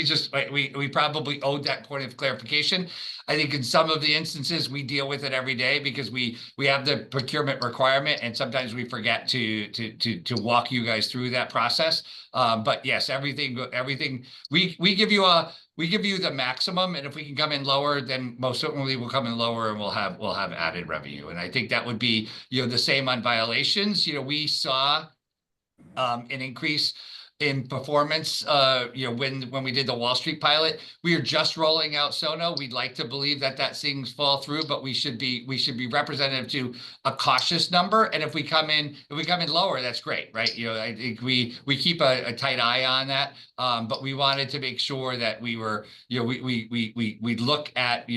We probably owed that point of clarification. I think in some of the instances we deal with it every day because we have the procurement requirement, and sometimes we forget to walk you guys through that process. But yes, everything we give you the maximum, and if we can come in lower, then most certainly we'll come in lower, and we'll have added revenue. And I think that would be the same on violations. We saw an increase in performance when we did the Wall Street pilot. We are just rolling out Sono. We'd like to believe that things fall through, but we should be representative to a cautious number. And if we come in lower, that's great, right? I think we keep a tight eye on that, but we wanted to make sure that we were we look at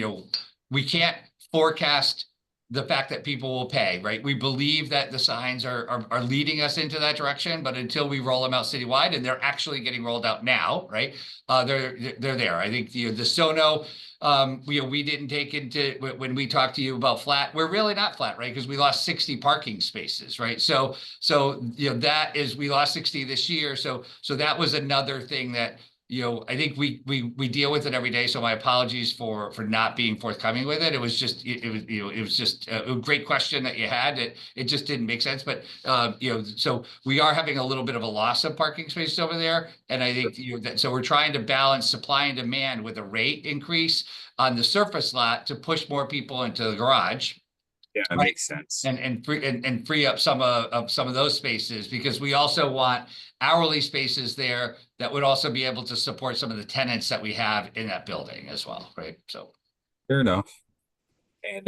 we can't forecast the fact that people will pay, right? We believe that the signs are leading us into that direction, but until we roll them out citywide, and they're actually getting rolled out now, right? They're there. I think the Sono, we didn't take into, when we talked to you about flat, we're really not flat, right? Because we lost 60 parking spaces, right? So that is, we lost 60 this year. So that was another thing that, I think we deal with it every day. So my apologies for not being forthcoming with it. It was just a great question that you had. It just didn't make sense. But so we are having a little bit of a loss of parking spaces over there, and I think so we're trying to balance supply and demand with a rate increase on the surface lot to push more people into the garage. Yeah, that makes sense. And free up some of those spaces, because we also want hourly spaces there that would also be able to support some of the tenants that we have in that building as well, right? So fair enough. And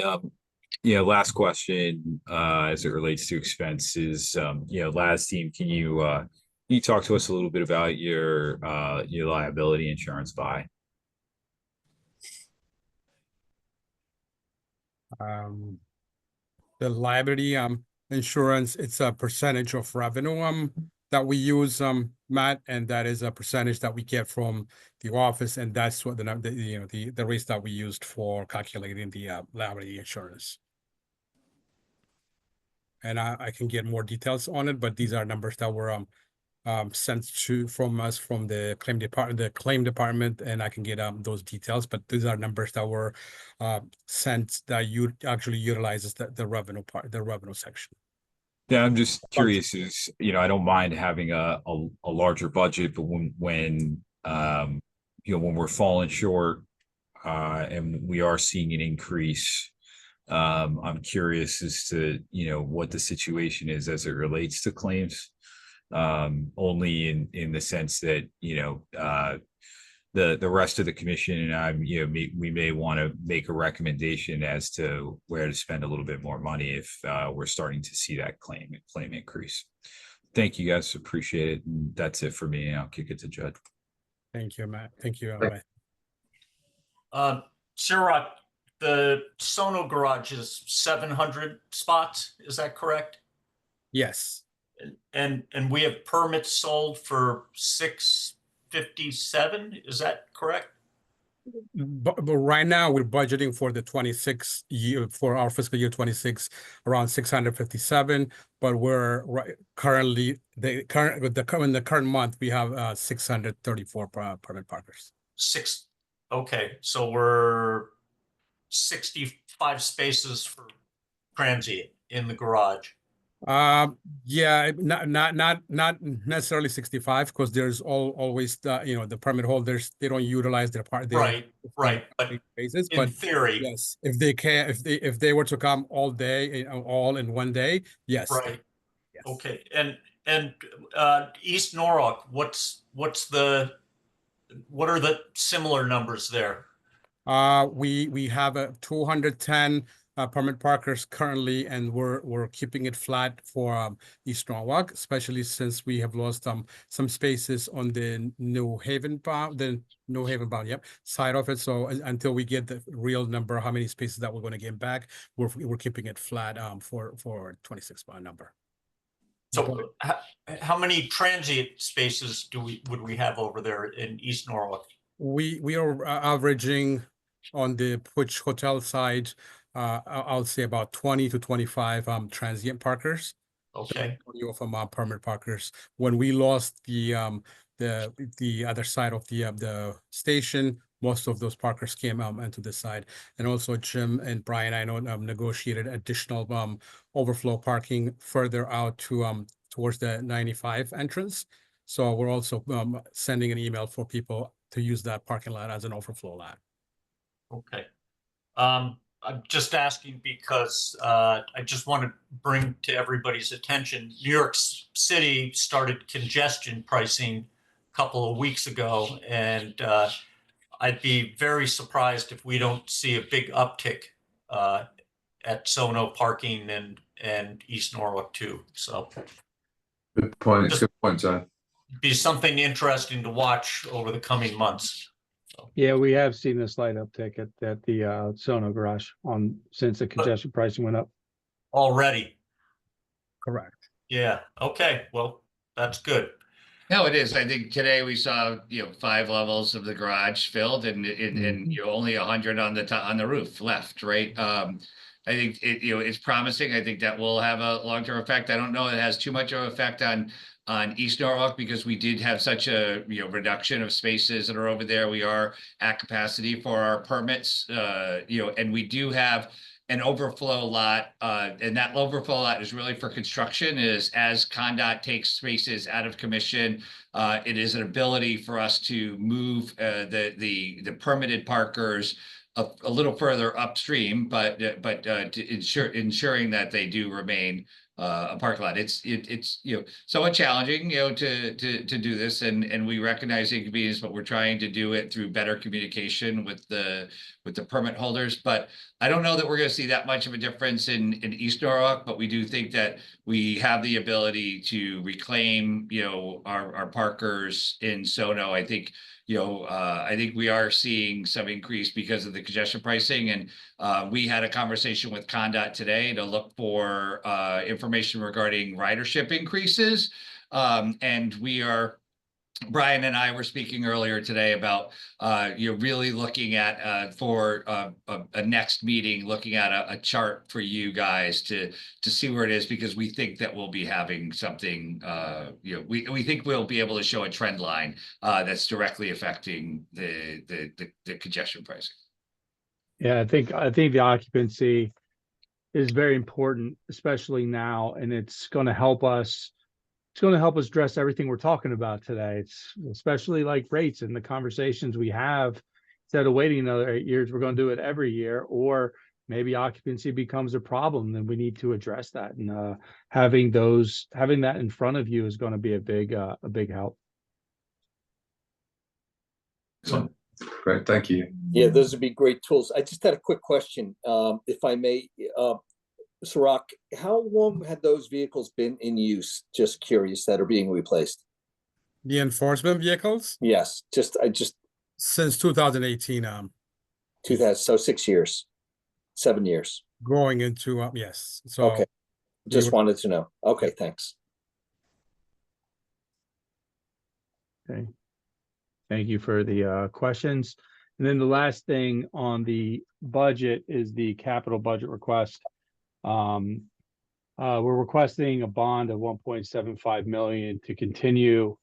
last question as it relates to expenses. Last team, can you talk to us a little bit about your liability insurance buy? The liability insurance, it's a percentage of revenue that we use, Matt, and that is a percentage that we get from the office, and that's what the rates that we used for calculating the liability insurance. And I can get more details on it, but these are numbers that were sent from us from the claim department, and I can get those details. But these are numbers that were sent that you actually utilizes the revenue part, the revenue section. Yeah, I'm just curious. I don't mind having a larger budget, but when we're falling short and we are seeing an increase, I'm curious as to what the situation is as it relates to claims. Only in the sense that the rest of the commission and I, we may want to make a recommendation as to where to spend a little bit more money if we're starting to see that claim increase. Thank you, guys. Appreciate it. And that's it for me. I'll kick it to Judd. Thank you, Matt. Thank you. Sirat, the Sono garage is 700 spots. Is that correct? Yes. And we have permits sold for 657. Is that correct? But right now we're budgeting for the 26 year, for our fiscal year 26, around 657. But we're currently in the current month we have 634 permit parkers. Okay, so we're 65 spaces for transient in the garage. Yeah, not necessarily 65, because there's always the permit holders, they don't utilize their part. Right. But basis, in theory, yes, if they were to come all day, all in one day, yes. Right. Yes. Okay. And East Norwalk, what are the similar numbers there? We have a 210 permit parkers currently, and we're keeping it flat for East Norwalk, especially since we have lost some spaces on the New Haven bound, side of it. So until we get the real number, how many spaces that we're going to get back, we're keeping it flat for 26 bound number. So how many transient spaces would we have over there in East Norwalk? We are averaging on the Puch Hotel side, I'll say about 20 to 25 transient parkers. Okay, 20 of them are permit parkers. When we lost the other side of the station, most of those parkers came into the side. And also Jim and Brian, I know, negotiated additional overflow parking further out to towards the 95 entrance. So we're also sending an email for people to use that parking lot as an overflow lot. okay. I'm just asking because I just want to bring to everybody's attention, New York City started congestion pricing a couple of weeks ago, and I'd be very surprised if we don't see a big uptick at Sono parking and East Norwalk too. So Good point. Good point, John. be something interesting to watch over the coming months. Yeah, we have seen a slight uptick at the Sono garage since the congestion pricing went up. Already. Correct. Yeah. Okay. Well, that's good. No, it is. I think today we saw, 5 levels of the garage filled and only 100 on the roof left, right? I think it's promising. I think that will have a long-term effect. I don't know it has too much of an effect on East Norwalk because we did have such a reduction of spaces that are over there. We are at capacity for our permits, and we do have an overflow lot, and that overflow lot is really for construction. Is as ConnDOT takes spaces out of commission, it is an ability for us to move the permitted parkers a little further upstream, but to ensuring that they do remain a parking lot. It's somewhat challenging, to do this, and we recognize the inconvenience, but we're trying to do it through better communication with the permit holders. But I don't know that we're going to see that much of a difference in East Norwalk, but we do think that we have the ability to reclaim, our parkers in Sono. I think we are seeing some increase because of the congestion pricing, and we had a conversation with ConnDOT today to look for information regarding ridership increases, and Brian and I were speaking earlier today about really looking at for a next meeting, looking at a chart for you guys to see where it is, because we think that we'll be having something. We think we'll be able to show a trend line that's directly affecting the congestion pricing. Yeah, I think the occupancy is very important, especially now, and it's going to help us. It's going to help us address everything we're talking about today. It's especially like rates and the conversations we have. Instead of waiting another 8 years, we're going to do it every year, or maybe occupancy becomes a problem, then we need to address that. And having that in front of you is going to be a big help. Excellent. Great. Thank you. Yeah, those would be great tools. I just had a quick question, if I may. Sarak, how long had those vehicles been in use? Just curious, that are being replaced. The enforcement vehicles? Yes, Since 2018, 2000, so 6 years, 7 years. going into, yes. So Okay, just wanted to know. Okay, thanks. Okay. Thank you for the questions. And then the last thing on the budget is the capital budget request. We're requesting a bond of 1.75 million to continue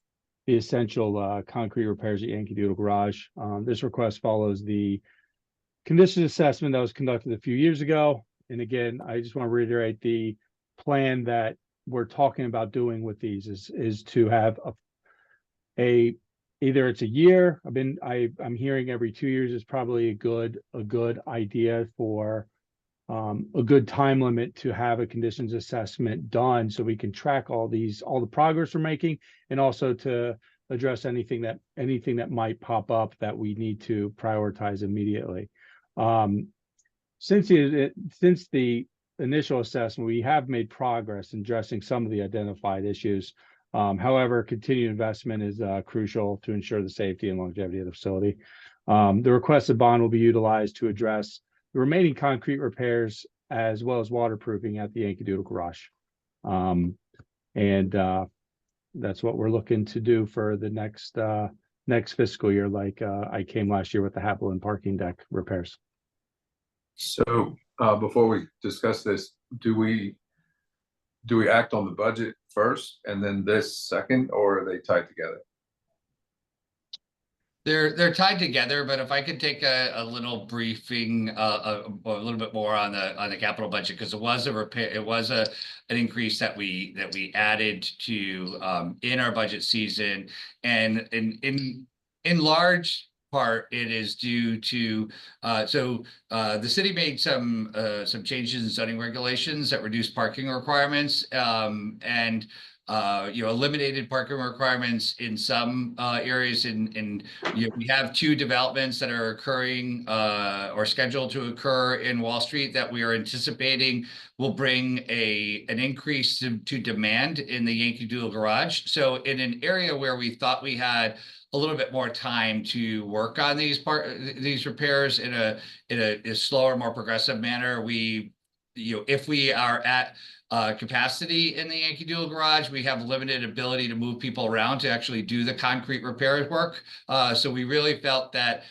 the essential concrete repairs at Yankee Doodle Garage. This request follows the condition assessment that was conducted a few years ago. And again, I just want to reiterate the plan that we're talking about doing with these is to have either it's a year. I'm hearing every 2 years is probably a good idea for a good time limit to have a conditions assessment done, so we can track all the progress we're making, and also to address anything that might pop up that we need to prioritize immediately. since the initial assessment, we have made progress in addressing some of the identified issues. However, continued investment is crucial to ensure the safety and longevity of the facility. The requested bond will be utilized to address the remaining concrete repairs as well as waterproofing at the Yankee Doodle Garage. That's what we're looking to do for the next fiscal year, like I came last year with the Haviland parking deck repairs. So before we discuss this, do we act on the budget first and then this second, or are they tied together? They're tied together, but if I could take a little briefing, a little bit more on the capital budget, because it was a repair, it was an increase that we added to in our budget season, and in large part it is due to the city made some changes in zoning regulations that reduced parking requirements, and eliminated parking requirements in some areas. We have 2 developments that are occurring or scheduled to occur in Wall Street that we are anticipating will bring an increase to demand in the Yankee Doodle Garage. So in an area where we thought we had a little bit more time to work on these repairs in a slower, more progressive manner, if we are at capacity in the Yankee Doodle Garage, we have limited ability to move people around to actually do the concrete repair work. So we really felt that,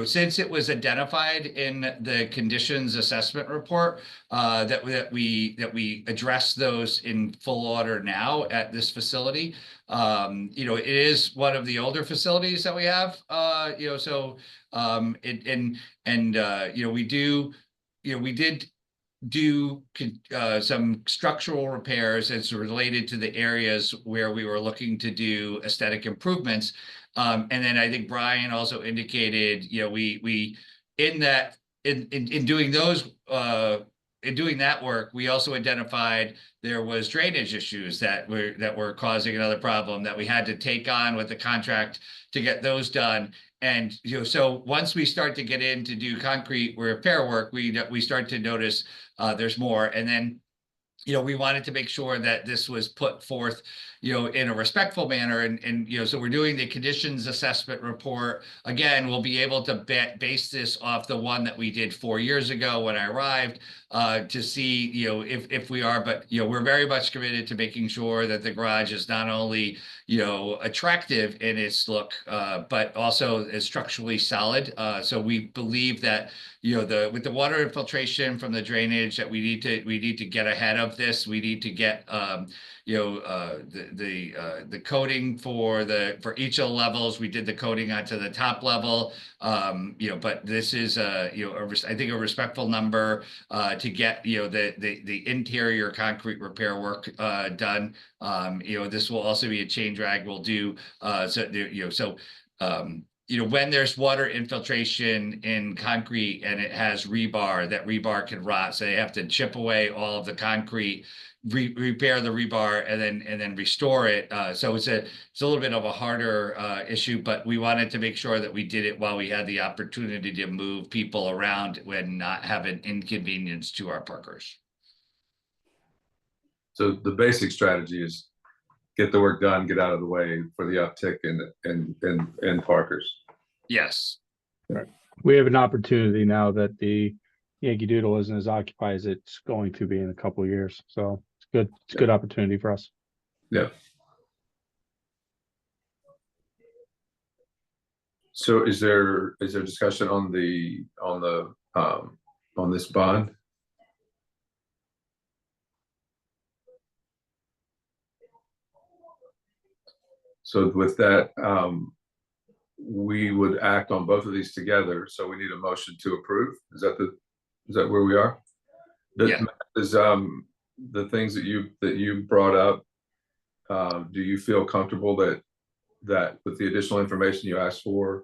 since it was identified in the conditions assessment report, that we address those in full order now at this facility. It is one of the older facilities that we have, we did do some structural repairs as related to the areas where we were looking to do aesthetic improvements. And then I think Brian also indicated, in doing that work, we also identified there was drainage issues that were causing another problem that we had to take on with the contract to get those done. And so once we start to get in to do concrete repair work, we start to notice there's more. And then we wanted to make sure that this was put forth in a respectful manner, and so we're doing the conditions assessment report. Again, we'll be able to base this off the one that we did 4 years ago when I arrived, to see if we are, but we're very much committed to making sure that the garage is not only attractive in its look, but also is structurally solid. So we believe that with the water infiltration from the drainage, that we need to get ahead of this. We need to get the coating for each of the levels. We did the coating onto the top level, but this is I think a respectful number to get the interior concrete repair work done. This will also be a chain drag we'll do. When there's water infiltration in concrete and it has rebar, that rebar can rot, so they have to chip away all of the concrete, repair the rebar, and then restore it. So it's a little bit of a harder issue, but we wanted to make sure that we did it while we had the opportunity to move people around and not have an inconvenience to our parkers. So the basic strategy is get the work done, get out of the way for the uptick in parkers. Yes. Right. We have an opportunity now that the Yankee Doodle isn't as occupied as it's going to be in a couple of years. So it's good. It's a good opportunity for us. Yeah. So is there discussion on this bond? So with that, we would act on both of these together. So we need a motion to approve. Is that where we are? Yeah. Is the things that you brought up, do you feel comfortable that with the additional information you asked for,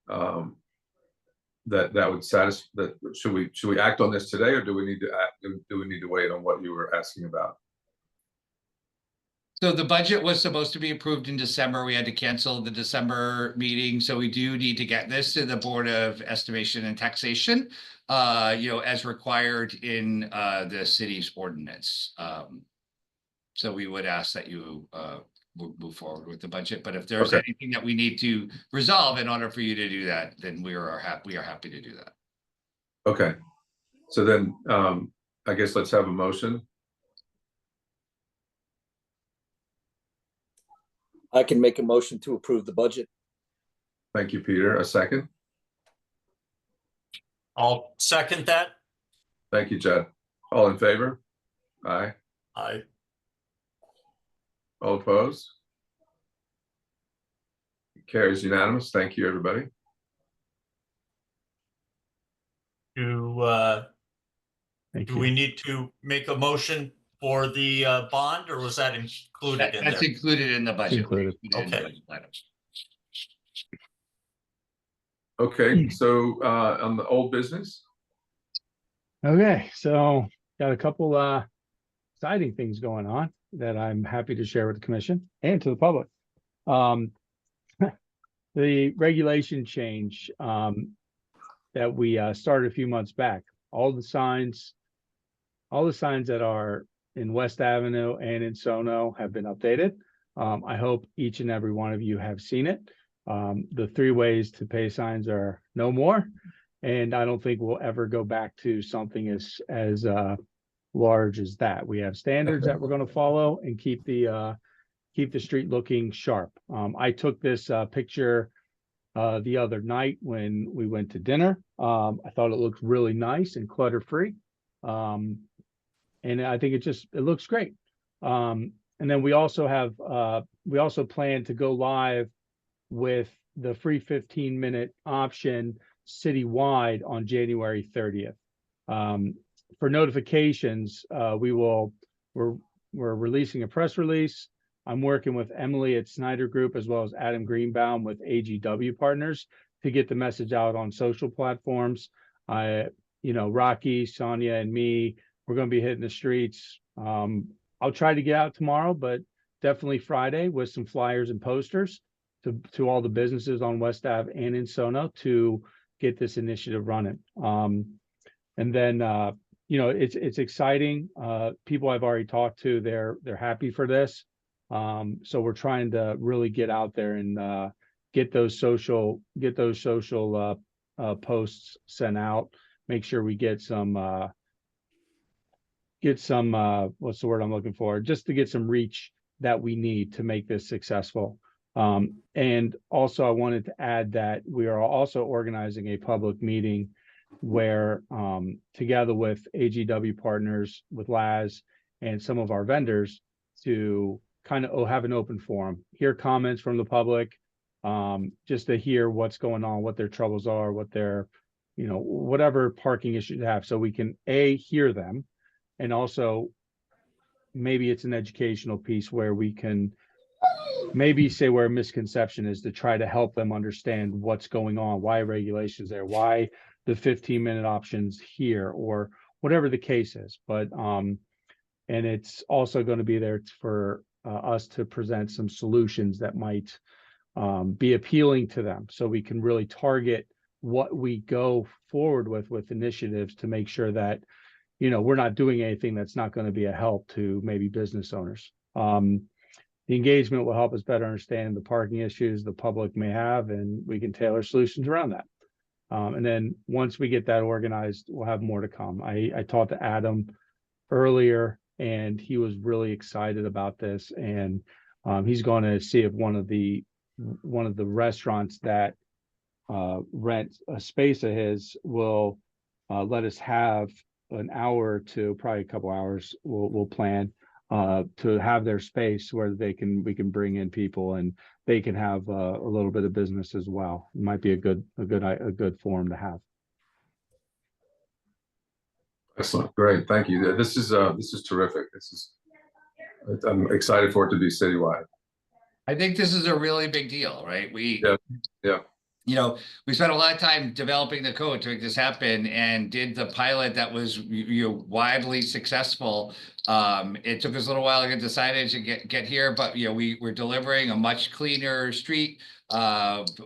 that would satisfy that? Should we act on this today, or do we need to wait on what you were asking about? So the budget was supposed to be approved in December. We had to cancel the December meeting, so we do need to get this to the Board of Estimation and Taxation, as required in the city's ordinance. So we would ask that you move forward with the budget, but if there's Okay. anything that we need to resolve in order for you to do that, then we are happy to do that. Okay. So then, I guess let's have a motion. I can make a motion to approve the budget. Thank you, Peter. A second. I'll second that. Thank you, Jed. All in favor? Aye. I, All opposed? Carries unanimous. Thank you, everybody. Thank do you. we need to make a motion for the bond, or was that included in That's there? included in the budget. Included. In the Okay. budget items. Okay, so on the old business, Okay, so got a couple exciting things going on that I'm happy to share with the commission and to the public. The regulation change that we started a few months back, all the signs that are in West Avenue and in Sono have been updated. I hope each and every one of you have seen it. The 3 ways to pay signs are no more. And I don't think we'll ever go back to something as large as that. We have standards that we're going to follow and keep the street looking sharp. I took this picture the other night when we went to dinner. I thought it looked really nice and clutter free. And I think it looks great. And then we also plan to go live with the free 15-minute option citywide on January 30th. For notifications, we're releasing a press release. I'm working with Emily at Snyder Group as well as Adam Greenbaum with AGW Partners to get the message out on social platforms. Rocky, Sonia, and me, we're going to be hitting the streets. I'll try to get out tomorrow, but definitely Friday with some flyers and posters to all the businesses on West Ave and in Sono to get this initiative running. And then, it's exciting. People I've already talked to, they're happy for this. So we're trying to really get out there and get those social posts sent out. Make sure we get some what's the word I'm looking for? Just to get some reach that we need to make this successful. And also I wanted to add that we are also organizing a public meeting where together with AGW Partners, with Laz and some of our vendors to kind of have an open forum, hear comments from the public, just to hear what's going on, what their troubles are, what their, whatever parking issues they have, so we can hear them. And also maybe it's an educational piece where we can maybe say where a misconception is to try to help them understand what's going on, why regulations there, why the 15-minute options here, or whatever the case is. But and it's also going to be there for us to present some solutions that might be appealing to them, so we can really target what we go forward with initiatives to make sure that we're not doing anything that's not going to be a help to maybe business owners. The engagement will help us better understand the parking issues the public may have, and we can tailor solutions around that. And then once we get that organized, we'll have more to come. I talked to Adam earlier, and he was really excited about this. And he's going to see if one of the restaurants that rent a space of his will let us have an hour to probably a couple hours. We'll plan to have their space where we can bring in people and they can have a little bit of business as well. It might be a good forum to have. excellent, great, thank you. This is terrific. I'm excited for it to be citywide. I think this is a really big deal, right? Yeah. you know, we spent a lot of time developing the code to make this happen and did the pilot that was widely successful. It took us a little while to get decided to get here, but we're delivering a much cleaner street.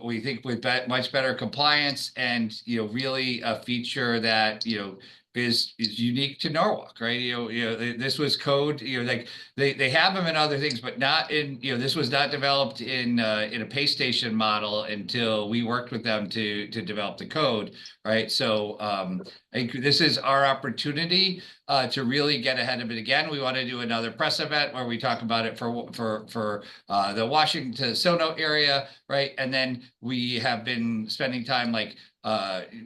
We think with much better compliance and really a feature that is unique to Norwalk, right? This was code, like they have them in other things, but not in, this was not developed in a pay station model until we worked with them to develop the code, right? So I think this is our opportunity to really get ahead of it again. We want to do another press event where we talk about it for the Washington Sono area, right? And then we have been spending time like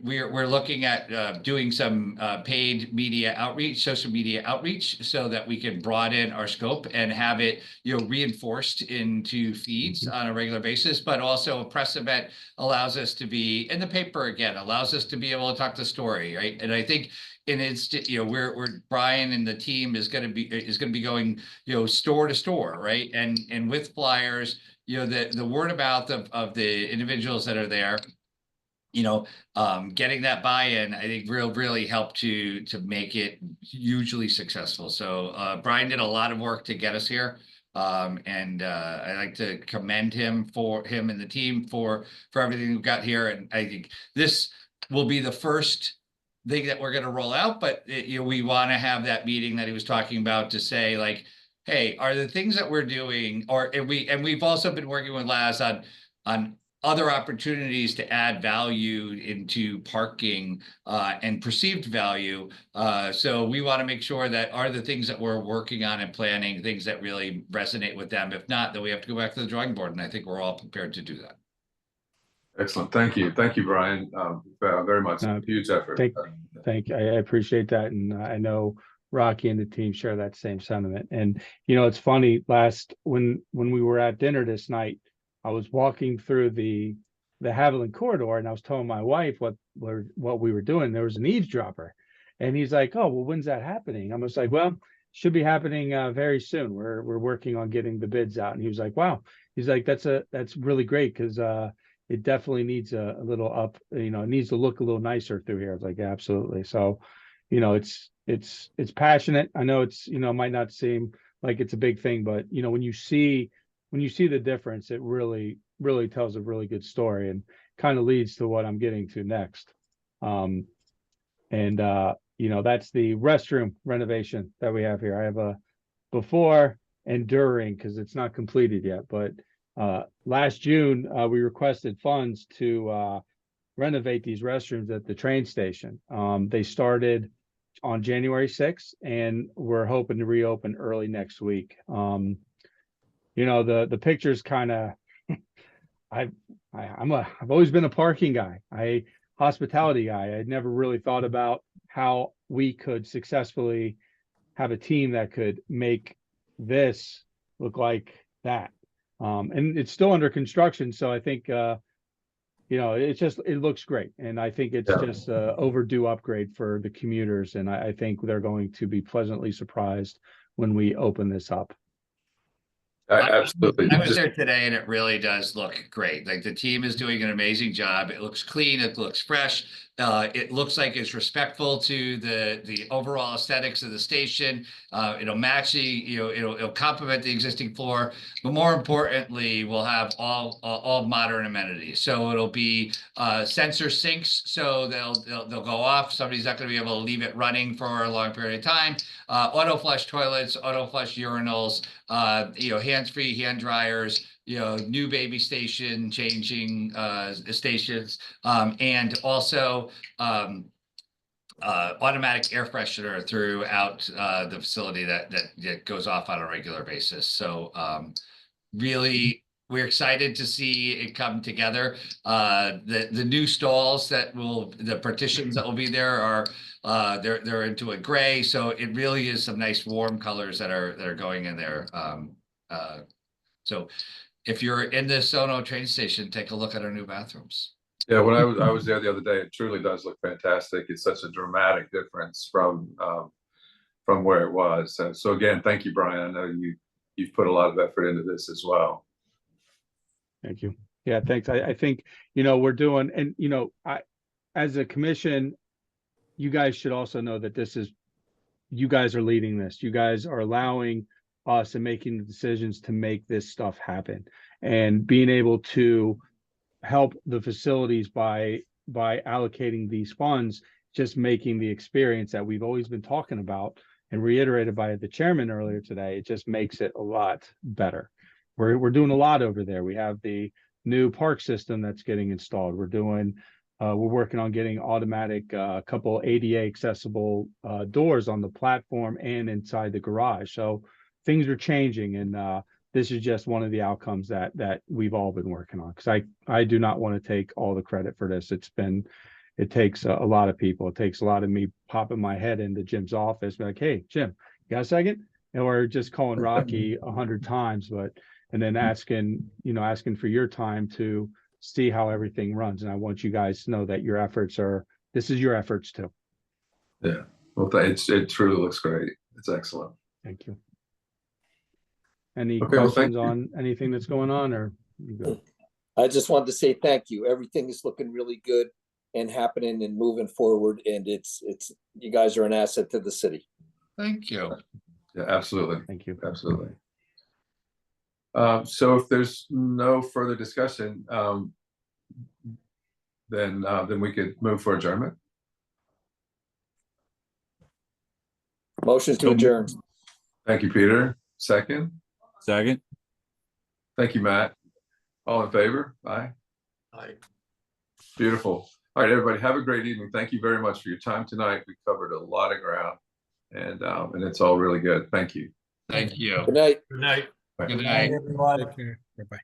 we're looking at doing some paid media outreach, social media outreach, so that we can broaden our scope and have it reinforced into feeds on a regular basis. But also a press event allows us to be in the paper again, allows us to be able to talk the story, right? And I think in instant, we're Brian and the team is going to be going store to store, right? And with flyers, the word of mouth of the individuals that are there, getting that buy-in, I think really helped to make it hugely successful. So Brian did a lot of work to get us here. And I'd like to commend him and the team for everything we've got here. And I think this will be the first thing that we're going to roll out, but we want to have that meeting that he was talking about to say like, hey, are the things that we're doing, and we've also been working with Laz on other opportunities to add value into parking and perceived value. So we want to make sure that are the things that we're working on and planning, things that really resonate with them. If not, then we have to go back to the drawing board. And I think we're all prepared to do that. Excellent. Thank you, Brian. Very much. Huge effort. Thank you. I appreciate that. And I know Rocky and the team share that same sentiment. And, it's funny, when we were at dinner this night, I was walking through the Haviland corridor and I was telling my wife what we were doing. There was an eavesdropper and he's like, oh, well, when's that happening? I was like, well, should be happening very soon. We're working on getting the bids out. And he was like, wow. He's like, that's really great. Cause it definitely needs a little up, it needs to look a little nicer through here. I was like, yeah, absolutely. So, it's passionate. I know it's, might not seem like it's a big thing, but when you see the difference, it really, really tells a really good story and kind of leads to what I'm getting to next. That's the restroom renovation that we have here. I have a before and during, because it's not completed yet, but last June, we requested funds to renovate these restrooms at the train station. They started on January 6th, and we're hoping to reopen early next week. The pictures kind of, I've always been a parking guy, hospitality guy. I'd never really thought about how we could successfully have a team that could make this look like that. And it's still under construction. So I think, it looks great. And I think it's just an overdue upgrade for the commuters. And I think they're going to be pleasantly surprised when we open this up. Absolutely. I was there today and it really does look great. Like the team is doing an amazing job. It looks clean. It looks fresh. It looks like it's respectful to the overall aesthetics of the station. It'll match it'll complement the existing floor, but more importantly, we'll have all modern amenities. So it'll be sensor sinks, so they'll go off. Somebody's not going to be able to leave it running for a long period of time. Auto flush toilets, auto flush urinals, hands-free hand dryers. New baby station changing stations, and also automatic air freshener throughout the facility that goes off on a regular basis. So really, we're excited to see it come together. The new stalls the partitions that will be there are they're into a gray, so it really is some nice warm colors that are going in there. So if you're in the Sono train station, take a look at our new bathrooms. Yeah, when I was there the other day, it truly does look fantastic. It's such a dramatic difference from where it was. So again, thank you, Brian. I know you've put a lot of effort into this as well. Thank you. Yeah, thanks. I think, you know, we're doing, and, you know, as a commission, you guys should also know that you guys are leading this. You guys are allowing us and making the decisions to make this stuff happen, and being able to help the facilities by allocating these funds, just making the experience that we've always been talking about and reiterated by the chairman earlier today. It just makes it a lot better. We're doing a lot over there. We have the new park system that's getting installed. We're working on getting automatic, couple ADA accessible doors on the platform and inside the garage. So things are changing, and this is just one of the outcomes that we've all been working on. Because I do not want to take all the credit for this. It takes a lot of people. It takes a lot of me popping my head into Jim's office, be like, "Hey, Jim, you got a second?" Or just calling Rocky 100 times, and then asking for your time to see how everything runs. And I want you guys to know that this is your efforts too. Yeah, well, it truly looks great. It's excellent. Thank you. Any Okay, well, thank questions you. on anything that's going on, or you good? I just wanted to say thank you. Everything is looking really good and happening and moving forward, and it's you guys are an asset to the city. Thank you. Yeah, absolutely. Thank you. Absolutely. So if there's no further discussion, then we could move for adjournment. Motion to So- adjourn. Thank you, Peter. Second. Second. Thank you, Matt. All in favor? Aye. I- Beautiful. All right, everybody, have a great evening. Thank you very much for your time tonight. We covered a lot of ground, and it's all really good. Thank you. Thank you. Good night. Good night. Good night. Take care. Bye-bye.